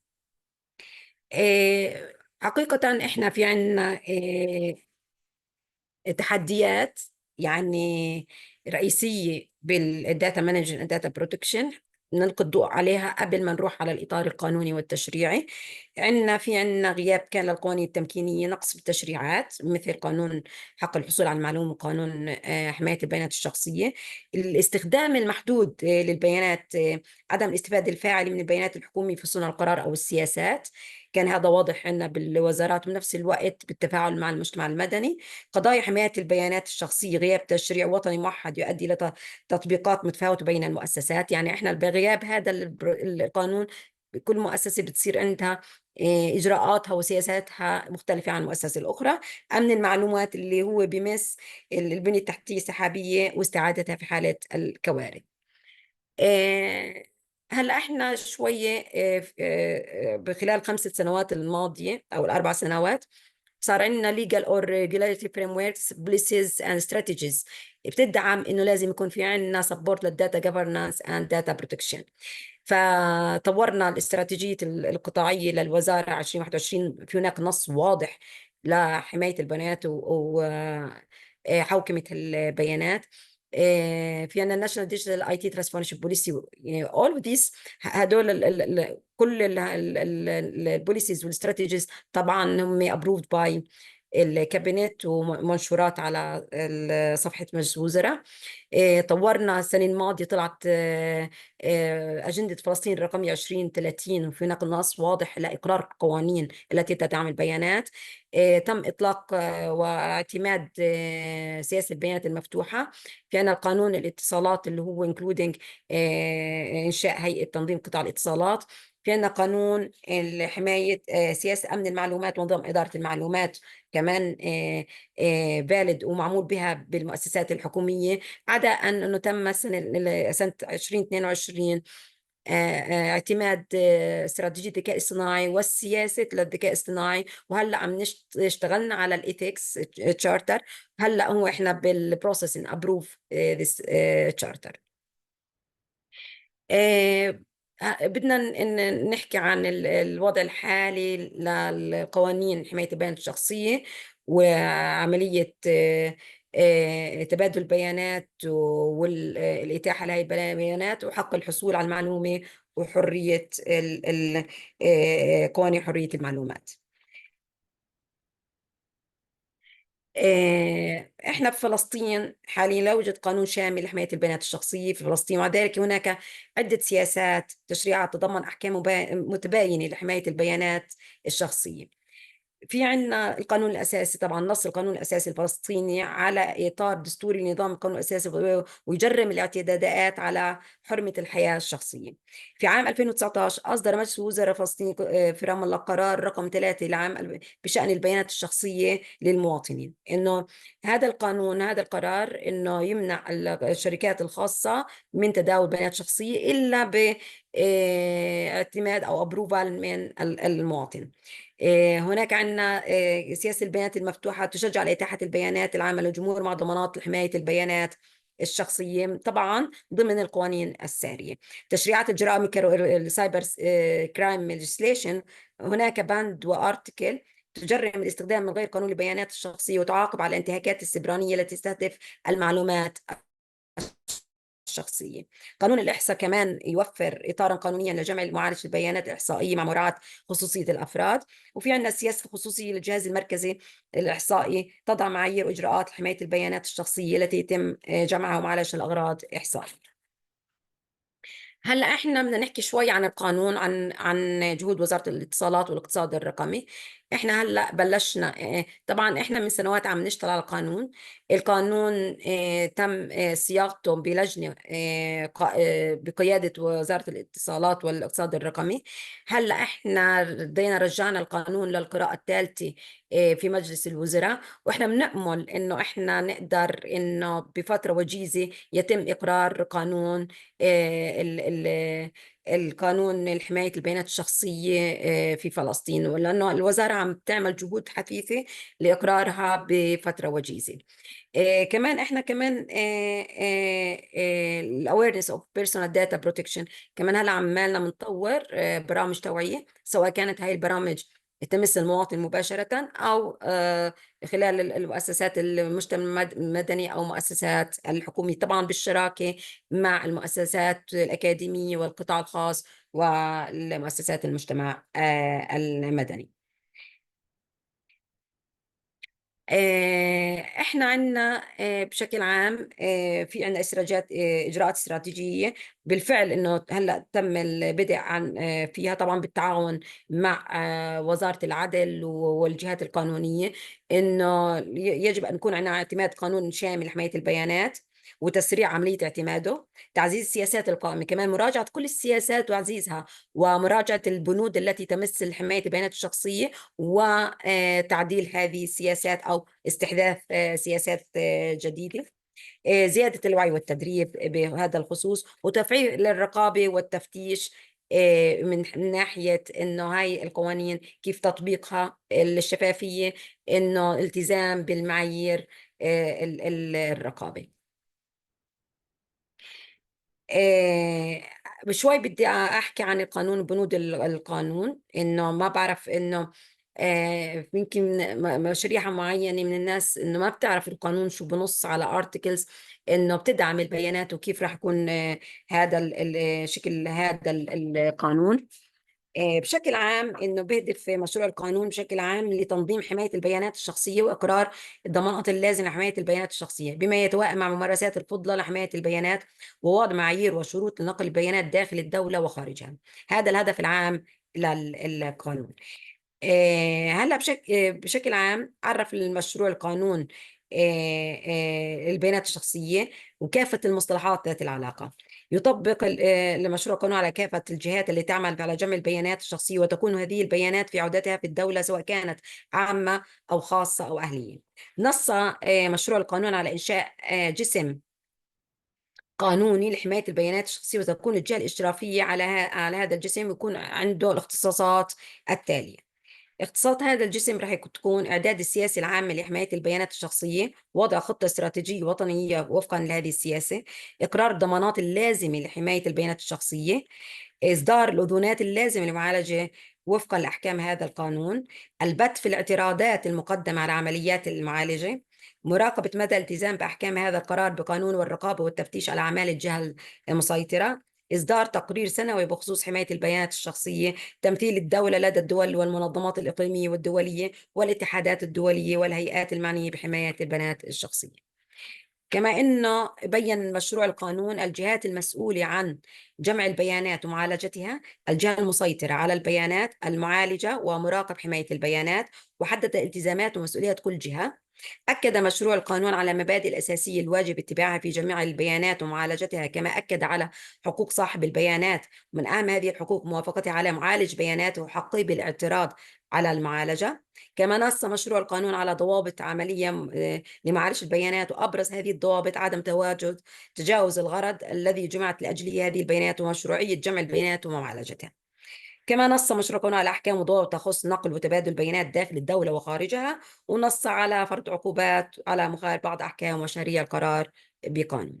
حقيقه احنا في عندنا تحديات يعني رئيسيه بالداتا مانجمنت والداتا بروتكشن نلقي الضوء عليها قبل ما نروح على الإطار القانوني والتشريعي. عندنا غياب كان للقوانين التمكينية، نقص بالتشريعات مثل قانون حق الحصول على المعلومة وقانون حماية البيانات الشخصية، الاستخدام المحدود للبيانات، عدم الاستفادة الفاعلة من البيانات الحكومية في صنع القرار أو السياسات، كان هذا واضح عندنا بالوزارات. وبنفس الوقت بالتفاعل مع المجتمع المدني، قضايا حماية البيانات الشخصية، غياب تشريع وطني موحد يؤدي إلى تطبيقات متفاوتة بين المؤسسات. يعني إحنا بغياب هذا القانون كل مؤسسة بتصير عندها إجراءاتها وسياساتها مختلفة عن المؤسسة الأخرى. أمن المعلومات اللي هو بمس البنية التحتية السحابية واستعادتها في حالة الكوارث. هلا احنا شويه بخلال 5 سنوات الماضيه او ال4 سنوات صار عندنا legal or regulatory frameworks, policies and strategies بتدعم انه لازم يكون في عندنا support للداتا governance and data protection. فطورنا الاستراتيجية القطاعية للوزارة 2021. في هناك نص واضح لحماية البيانات وحوكمة البيانات. في عندنا الناشونال ديجيتال اي تي ترانسفورميشن بوليسي. اول اوف ذيس، هدول كل البوليسيز والاستراتيجيز طبعا هم ابروفد باي الكابينت ومنشورات على صفحة مجلس الوزراء. طورنا السنة الماضية، طلعت أجندة فلسطين الرقمية 2030، وفي نقل نص واضح لإقرار القوانين التي تدعم البيانات. تم إطلاق واعتماد سياسة البيانات المفتوحة. في عندنا القانون الاتصالات اللي هو including إنشاء هيئة تنظيم قطاع الاتصالات. في عندنا قانون حماية سياسة أمن المعلومات ونظام إدارة المعلومات، كمان فالid ومعمول بها بالمؤسسات الحكومية، عدا أنه تم سنة 2022 اعتماد استراتيجية الذكاء الصناعي والسياسة للذكاء الاصطناعي. وهلا عم اشتغلنا على الايثكس تشارتر. هلا هو احنا بالبروسيس ان ابروف ذس تشارتر. بدنا نحكي عن الوضع الحالي للقوانين حماية البيانات الشخصية وعملية تبادل البيانات والإتاحة لهذه البيانات وحق الحصول على المعلومة وحرية قوانين حرية المعلومات. احنا في فلسطين حاليا لا يوجد قانون شامل لحماية البيانات الشخصية في فلسطين، ومع ذلك هناك عدة سياسات تشريعات تتضمن أحكام متباينة لحماية البيانات الشخصية. في عندنا القانون الأساسي، طبعا نص القانون الأساسي الفلسطيني على إطار دستوري نظام القانون الأساسي، ويجرم الاعتداءات على حرمة الحياة الشخصية. في عام 2019 أصدر مجلس الوزراء الفلسطيني في رام الله قرار رقم 3 لعام بشأن البيانات الشخصية للمواطنين، إنه هذا القانون، هذا القرار إنه يمنع الشركات الخاصة من تداول بيانات شخصية إلا باعتماد أو أبروفال من المواطن. هناك عندنا سياسة البيانات المفتوحة تشجع على إتاحة البيانات العامة للجمهور مع ضمانات حماية البيانات الشخصية طبعا ضمن القوانين السارية. تشريعات الجرائم السايبر كرايم ليجيسليشن، هناك بند وارتكل تجرم الاستخدام من غير قانون للبيانات الشخصية وتعاقب على الانتهاكات السبرانية التي تستهدف المعلومات الشخصية. قانون الإحصاء كمان يوفر إطارا قانونيا لجمع معالجة البيانات الإحصائية مع مراعاة خصوصية الأفراد. وفي عندنا السياسة الخصوصية للجهاز المركزي الإحصائي تضع معايير وإجراءات لحماية البيانات الشخصية التي يتم جمعها ومعالجة الأغراض إحصائية. هلا احنا بدنا نحكي شوي عن القانون، عن جهود وزارة الاتصالات والاقتصاد الرقمي. احنا هلا بلشنا، طبعا احنا من سنوات عم نشتغل على القانون تم صياغته بلجنة بقيادة وزارة الاتصالات والاقتصاد الرقمي. هلا احنا بدينا رجعنا القانون للقراءة الثالثة في مجلس الوزراء، واحنا بنأمل انه احنا نقدر انه بفترة وجيزة يتم اقرار قانون القانون لحماية البيانات الشخصية في فلسطين، ولأنه الوزارة عم تعمل جهود حثيثة لإقرارها بفترة وجيزة. كمان احنا كمان الاويرنس اوف بيرسونال داتا بروتكشن، كمان هلا عمالنا بنطور برامج توعية، سواء كانت هاي البرامج تمس المواطن مباشرة أو خلال المؤسسات المجتمع المدني أو مؤسسات الحكومية، طبعا بالشراكة مع المؤسسات الأكاديمية والقطاع الخاص والمؤسسات المجتمع المدني. احنا عندنا بشكل عام في عندنا اجراءات استراتيجيه بالفعل، انه هلا تم البدء عن فيها طبعا بالتعاون مع وزاره العدل والجهات القانونيه، انه يجب ان يكون عندنا اعتماد قانون شامل لحمايه البيانات وتسريع عمليه اعتماده، تعزيز السياسات القائمه، كمان مراجعه كل السياسات وتعزيزها، ومراجعه البنود التي تمس حمايه البيانات الشخصيه وتعديل هذه السياسات أو استحداث سياسات جديدة. زيادة الوعي والتدريب بهذا الخصوص، وتفعيل الرقابة والتفتيش من ناحية إنه هاي القوانين كيف تطبيقها، الشفافية، إنه التزام بالمعايير الرقابة. بشوي بدي أحكي عن القانون، بنود القانون، إنه ما بعرف إنه يمكن شريحة معينة من الناس إنه ما بتعرف القانون شو بنص على articles إنه بتدعم البيانات وكيف راح يكون هذا شكل هذا القانون. بشكل عام إنه بيهدف مشروع القانون بشكل عام لتنظيم حماية البيانات الشخصية وإقرار الضمانات اللازمة لحماية البيانات الشخصية بما يتوائم مع ممارسات الفضلة لحماية البيانات ووضع معايير وشروط لنقل البيانات داخل الدولة وخارجها. هذا الهدف العام للقانون. هلا بشكل عام عرف المشروع القانون البيانات الشخصية وكافة المصطلحات ذات العلاقة. يطبق المشروع القانون على كافة الجهات اللي تعمل على جمع البيانات الشخصية وتكون هذه البيانات في عودتها في الدولة سواء كانت عامة أو خاصة أو أهلية. نص مشروع القانون على إنشاء جسم قانوني لحماية البيانات الشخصية وتكون الجهة الإشرافية على هذا الجسم يكون عنده الاختصاصات التالية. اختصاص هذا الجسم رح تكون إعداد السياسة العامة لحماية البيانات الشخصية، وضع خطة استراتيجية وطنية وفقا لهذه السياسة، إقرار الضمانات اللازمة لحماية البيانات الشخصية، إصدار الأذونات اللازمة للمعالجة وفقا لأحكام هذا القانون، البت في الاعتراضات المقدمة على عمليات المعالجة، مراقبة مدى الالتزام بأحكام هذا القرار بقانون والرقابة والتفتيش على أعمال الجهة المسيطرة، إصدار تقرير سنوي بخصوص حماية البيانات الشخصية، تمثيل الدولة لدى الدول والمنظمات الإقليمية والدولية والاتحادات الدولية والهيئات المعنية بحماية البيانات الشخصية. كما أنه بين مشروع القانون الجهات المسؤولة عن جمع البيانات ومعالجتها، الجهة المسيطرة على البيانات، المعالجة ومراقب حماية البيانات، وحدد التزامات ومسؤوليات كل جهة. أكد مشروع القانون على مبادئ الأساسية الواجب اتباعها في جميع البيانات ومعالجتها، كما أكد على حقوق صاحب البيانات، من أهم هذه الحقوق موافقته على معالج بياناته وحقه بالاعتراض على المعالجة. كما نص مشروع القانون على ضوابط عملية لمعالجة البيانات، وأبرز هذه الضوابط عدم تواجد تجاوز الغرض الذي جمعت لأجله هذه البيانات ومشروعية جمع البيانات ومعالجتها. كما نص مشروع القانون على أحكام وضوابط تخص نقل وتبادل البيانات داخل الدولة وخارجها، ونص على فرض عقوبات على مخالفة بعض أحكام ومشاريع القرار بقانون.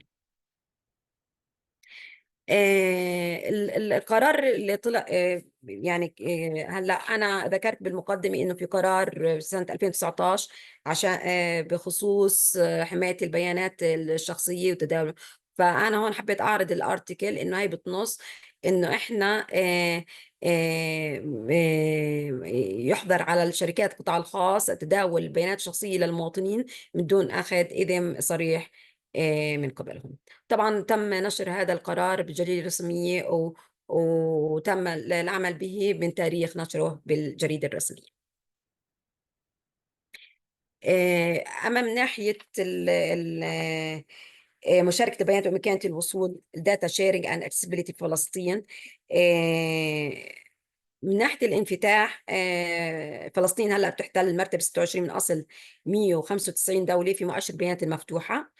القرار اللي طلع يعني هلا انا ذكرت بالمقدمه انه في قرار سنه 2019 عشان بخصوص حمايه البيانات الشخصيه وتداول. فانا هون حبيت اعرض الارتيكل انه هي بتنص انه احنا يحظر على الشركات القطاع الخاص تداول البيانات الشخصيه للمواطنين من دون اخذ اذن صريح من قبلهم. طبعا تم نشر هذا القرار بالجريدة الرسمية وتم العمل به من تاريخ نشره بالجريدة الرسمية. أما من ناحية مشاركة البيانات وإمكانية الوصول Data Sharing and Accessibility فلسطين، من ناحية الانفتاح فلسطين هلأ بتحتل المرتبة 26 من أصل 195 دولة في مؤشر البيانات المفتوحة.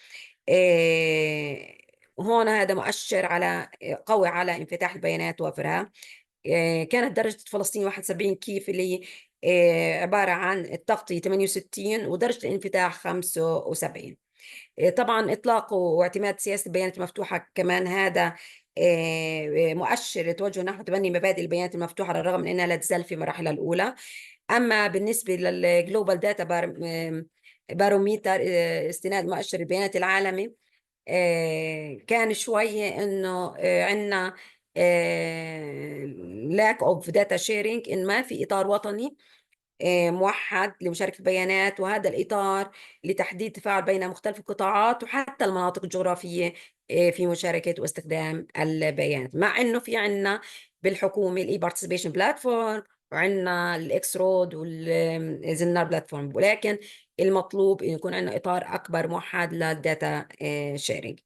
هون هذا مؤشر على قوي على انفتاح البيانات ووفرها. كانت درجة فلسطين 71 كيف اللي عبارة عن التغطية 68 ودرجة الانفتاح 75. طبعا إطلاق واعتماد سياسة البيانات المفتوحة كمان هذا مؤشر يتوجه نحو تبني مبادئ البيانات المفتوحة على الرغم من أنها لا تزال في مراحلها الأولى. أما بالنسبة للجلوبال داتا باروميتر استناد مؤشر البيانات العالمي، كان شوية إنه عندنا lack of data sharing، إن ما في إطار وطني موحد لمشاركة البيانات، وهذا الإطار لتحديد تفاعل بين مختلف القطاعات وحتى المناطق الجغرافية في مشاركة واستخدام البيانات. مع إنه في عنا بالحكومة الإي بارتيسيبيشن بلاتفورم وعندنا الإكس رود والزنار بلاتفورم، ولكن المطلوب إنه يكون عندنا إطار أكبر موحد للداتا شيرينج.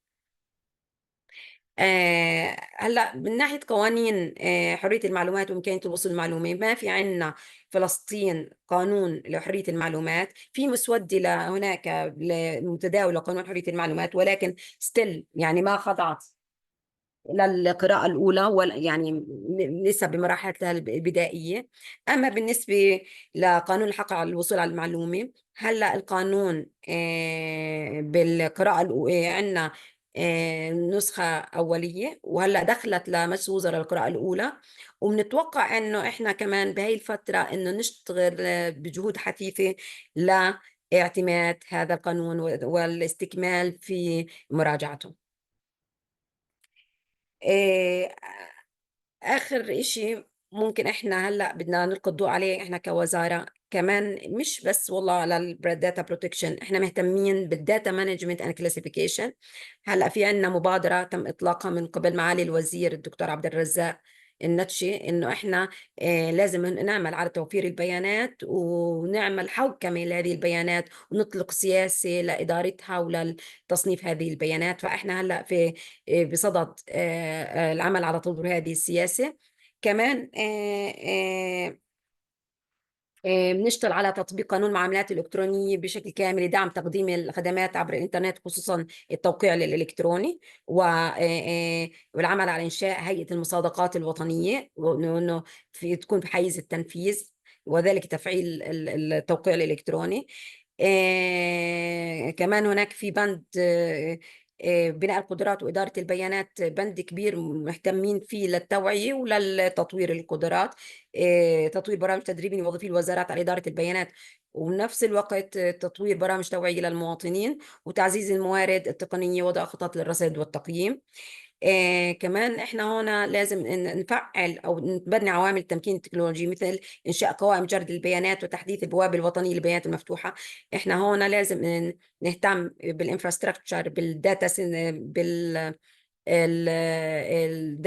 هلا من ناحيه قوانين حريه المعلومات وامكانيه الوصول للمعلومه، ما في عندنا فلسطين قانون لحريه المعلومات. في مسوده هناك متداوله قانون حريه المعلومات، ولكن ستيل يعني ما خضعت للقراءة الأولى ولا يعني لسه بمراحلها البدائية. أما بالنسبة لقانون الحق على الوصول على المعلومة، هلا القانون بالقراءة عندنا نسخة أولية، وهلأ دخلت لمجلس الوزراء القراءة الأولى. وبنتوقع إنه إحنا كمان بهي الفترة إنه نشتغل بجهود حثيثة لاعتماد هذا القانون والاستكمال في مراجعته. آخر إشي ممكن إحنا هلأ بدنا نلقي الضوء عليه إحنا كوزارة كمان، مش بس والله على الداتا بروتكشن، إحنا مهتمين بالداتا مانجمنت أند كلاسيفيكيشن. هلأ في عنا مبادرة تم إطلاقها من قبل معالي الوزير الدكتور عبد الرزاق النتشي، إنه إحنا لازم نعمل على توفير البيانات ونعمل حوكمة لهذه البيانات ونطلق سياسة لإدارتها ولتصنيف هذه البيانات. فإحنا هلأ في بصدد العمل على تطوير هذه السياسة. كمان بنشتغل على تطبيق قانون المعاملات الإلكترونية بشكل كامل لدعم تقديم الخدمات عبر الإنترنت، خصوصا التوقيع الإلكتروني، والعمل على إنشاء هيئة المصادقات الوطنية، وإنه تكون في حيز التنفيذ، وذلك تفعيل التوقيع الإلكتروني. كمان هناك في بند بناء القدرات وإدارة البيانات، بند كبير مهتمين فيه للتوعية وللتطوير القدرات، تطوير برامج تدريب موظفي الوزارات على إدارة البيانات، وبنفس الوقت تطوير برامج توعية للمواطنين وتعزيز الموارد التقنية، وضع خطط للرصد والتقييم. كمان احنا هنا لازم نفعل او نبني عوامل التمكين التكنولوجي، مثل انشاء قوائم جرد البيانات وتحديث البوابه الوطنيه للبيانات المفتوحه. احنا هنا لازم نهتم بالانفراستراكشر، بالداتا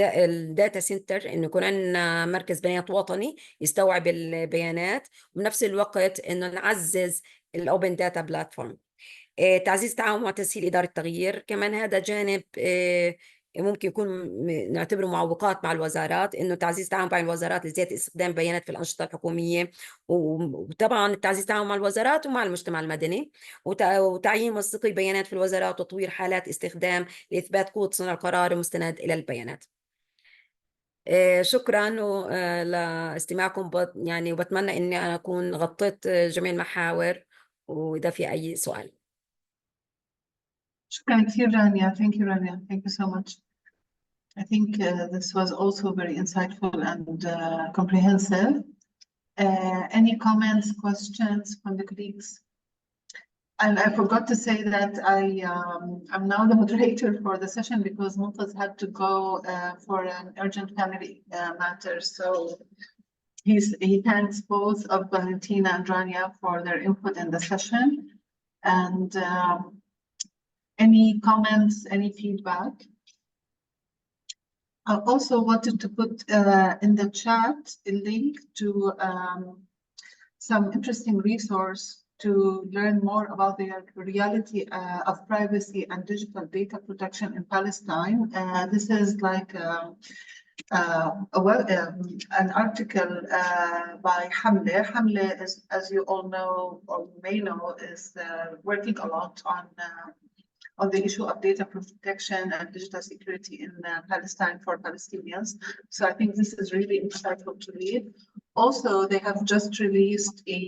الداتا سنتر، انه يكون عندنا مركز بيانات وطني يستوعب البيانات، وبنفس الوقت انه نعزز الاوبن داتا بلاتفورم. تعزيز التعاون وتسهيل إدارة التغيير، كمان هذا جانب ممكن يكون نعتبره معوقات مع الوزارات، إنه تعزيز التعاون بين الوزارات لزيادة استخدام البيانات في الأنشطة الحكومية، وطبعا تعزيز التعاون مع الوزارات ومع المجتمع المدني، وتعيين منسقي البيانات في الوزارات، وتطوير حالات استخدام لإثبات قوة صنع القرار المستند إلى البيانات. شكرا لاستماعكم، يعني وبتمنى إني أنا أكون غطيت جميع المحاور، وإذا في أي سؤال. شكرا كثير رانيا. Thank you Rania. Thank you so much. I think this was also very insightful and comprehensive. Any comments, questions from the colleagues? And I forgot to say that I'm now the moderator for the session because Mumtaz had to go for an urgent family matter. So he thanks both of Valentina and Rania for their input in the session. And any comments, any feedback? I also wanted to put in the chat a link to some interesting resource to learn more about the reality of privacy and digital data protection in Palestine. This is like an article by Hamle. Hamle is, as you all know or may know, is working a lot on the issue of data protection and digital security in Palestine for Palestinians. So I think this is really insightful to read. Also, they have just released a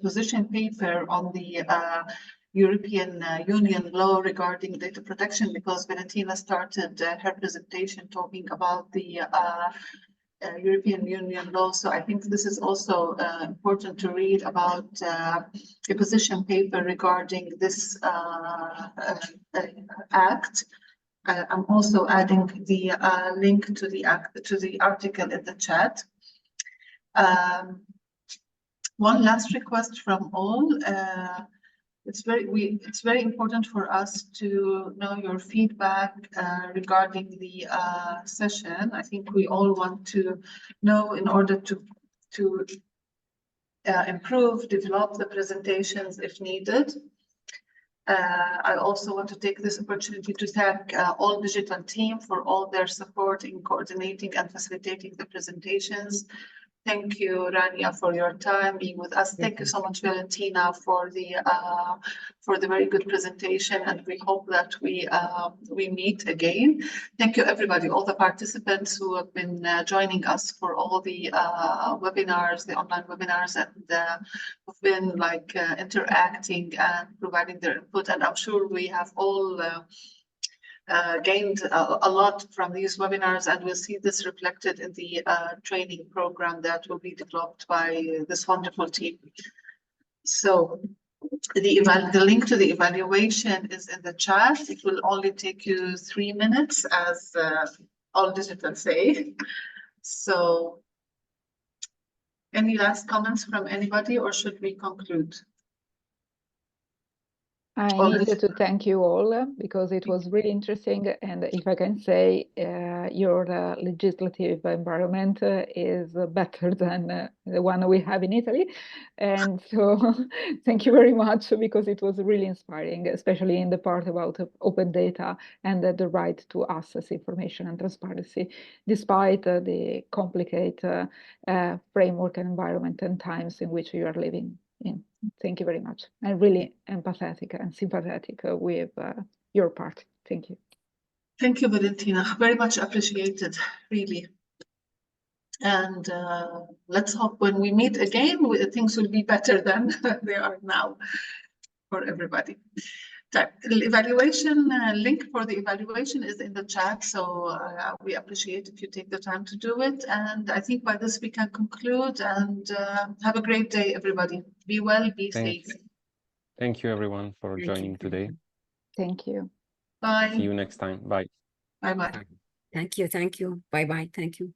position paper on the European Union law regarding data protection, because Valentina started her presentation talking about the European Union law. So I think this is also important to read about a position paper regarding this act. I'm also adding the link to the article in the chat. One last request from all. It's very important for us to know your feedback regarding the session. I think we all want to know in order to improve, develop the presentations if needed. I also want to take this opportunity to thank all digital team for all their support in coordinating and facilitating the presentations. Thank you, Rania, for your time being with us. Thank you so much, Valentina, for the very good presentation, and we hope that we meet again. Thank you, everybody, all the participants who have been joining us for all the webinars, the online webinars, and who've been interacting and providing their input. And I'm sure we have all gained a lot from these webinars, and we'll see this reflected in the training program that will be developed by this wonderful team. So the link to the evaluation is in the chat. It will only take you 3 minutes, as all digital say. So any last comments from anybody, or should we conclude? I needed to thank you all because it was really interesting, and if I can say, your legislative environment is better than the one we have in Italy, and so thank you very much, because it was really inspiring, especially in the part about open data and the right to access information and transparency, despite the complicated framework and environment and times in which you are living in. Thank you very much. I'm really empathetic and sympathetic with your part. Thank you. Thank you, Valentina. Very much appreciated, really. And let's hope when we meet again, things will be better than they are now for everybody. The evaluation link for the evaluation is in the chat, so we appreciate if you take the time to do it. And I think by this we can conclude, and have a great day, everybody. Be well, be safe. Thank you, everyone, for Thank joining you. today. Thank you. Bye. See you next time. Bye. Bye-bye. Thank you. Thank you. Bye-bye. Thank you.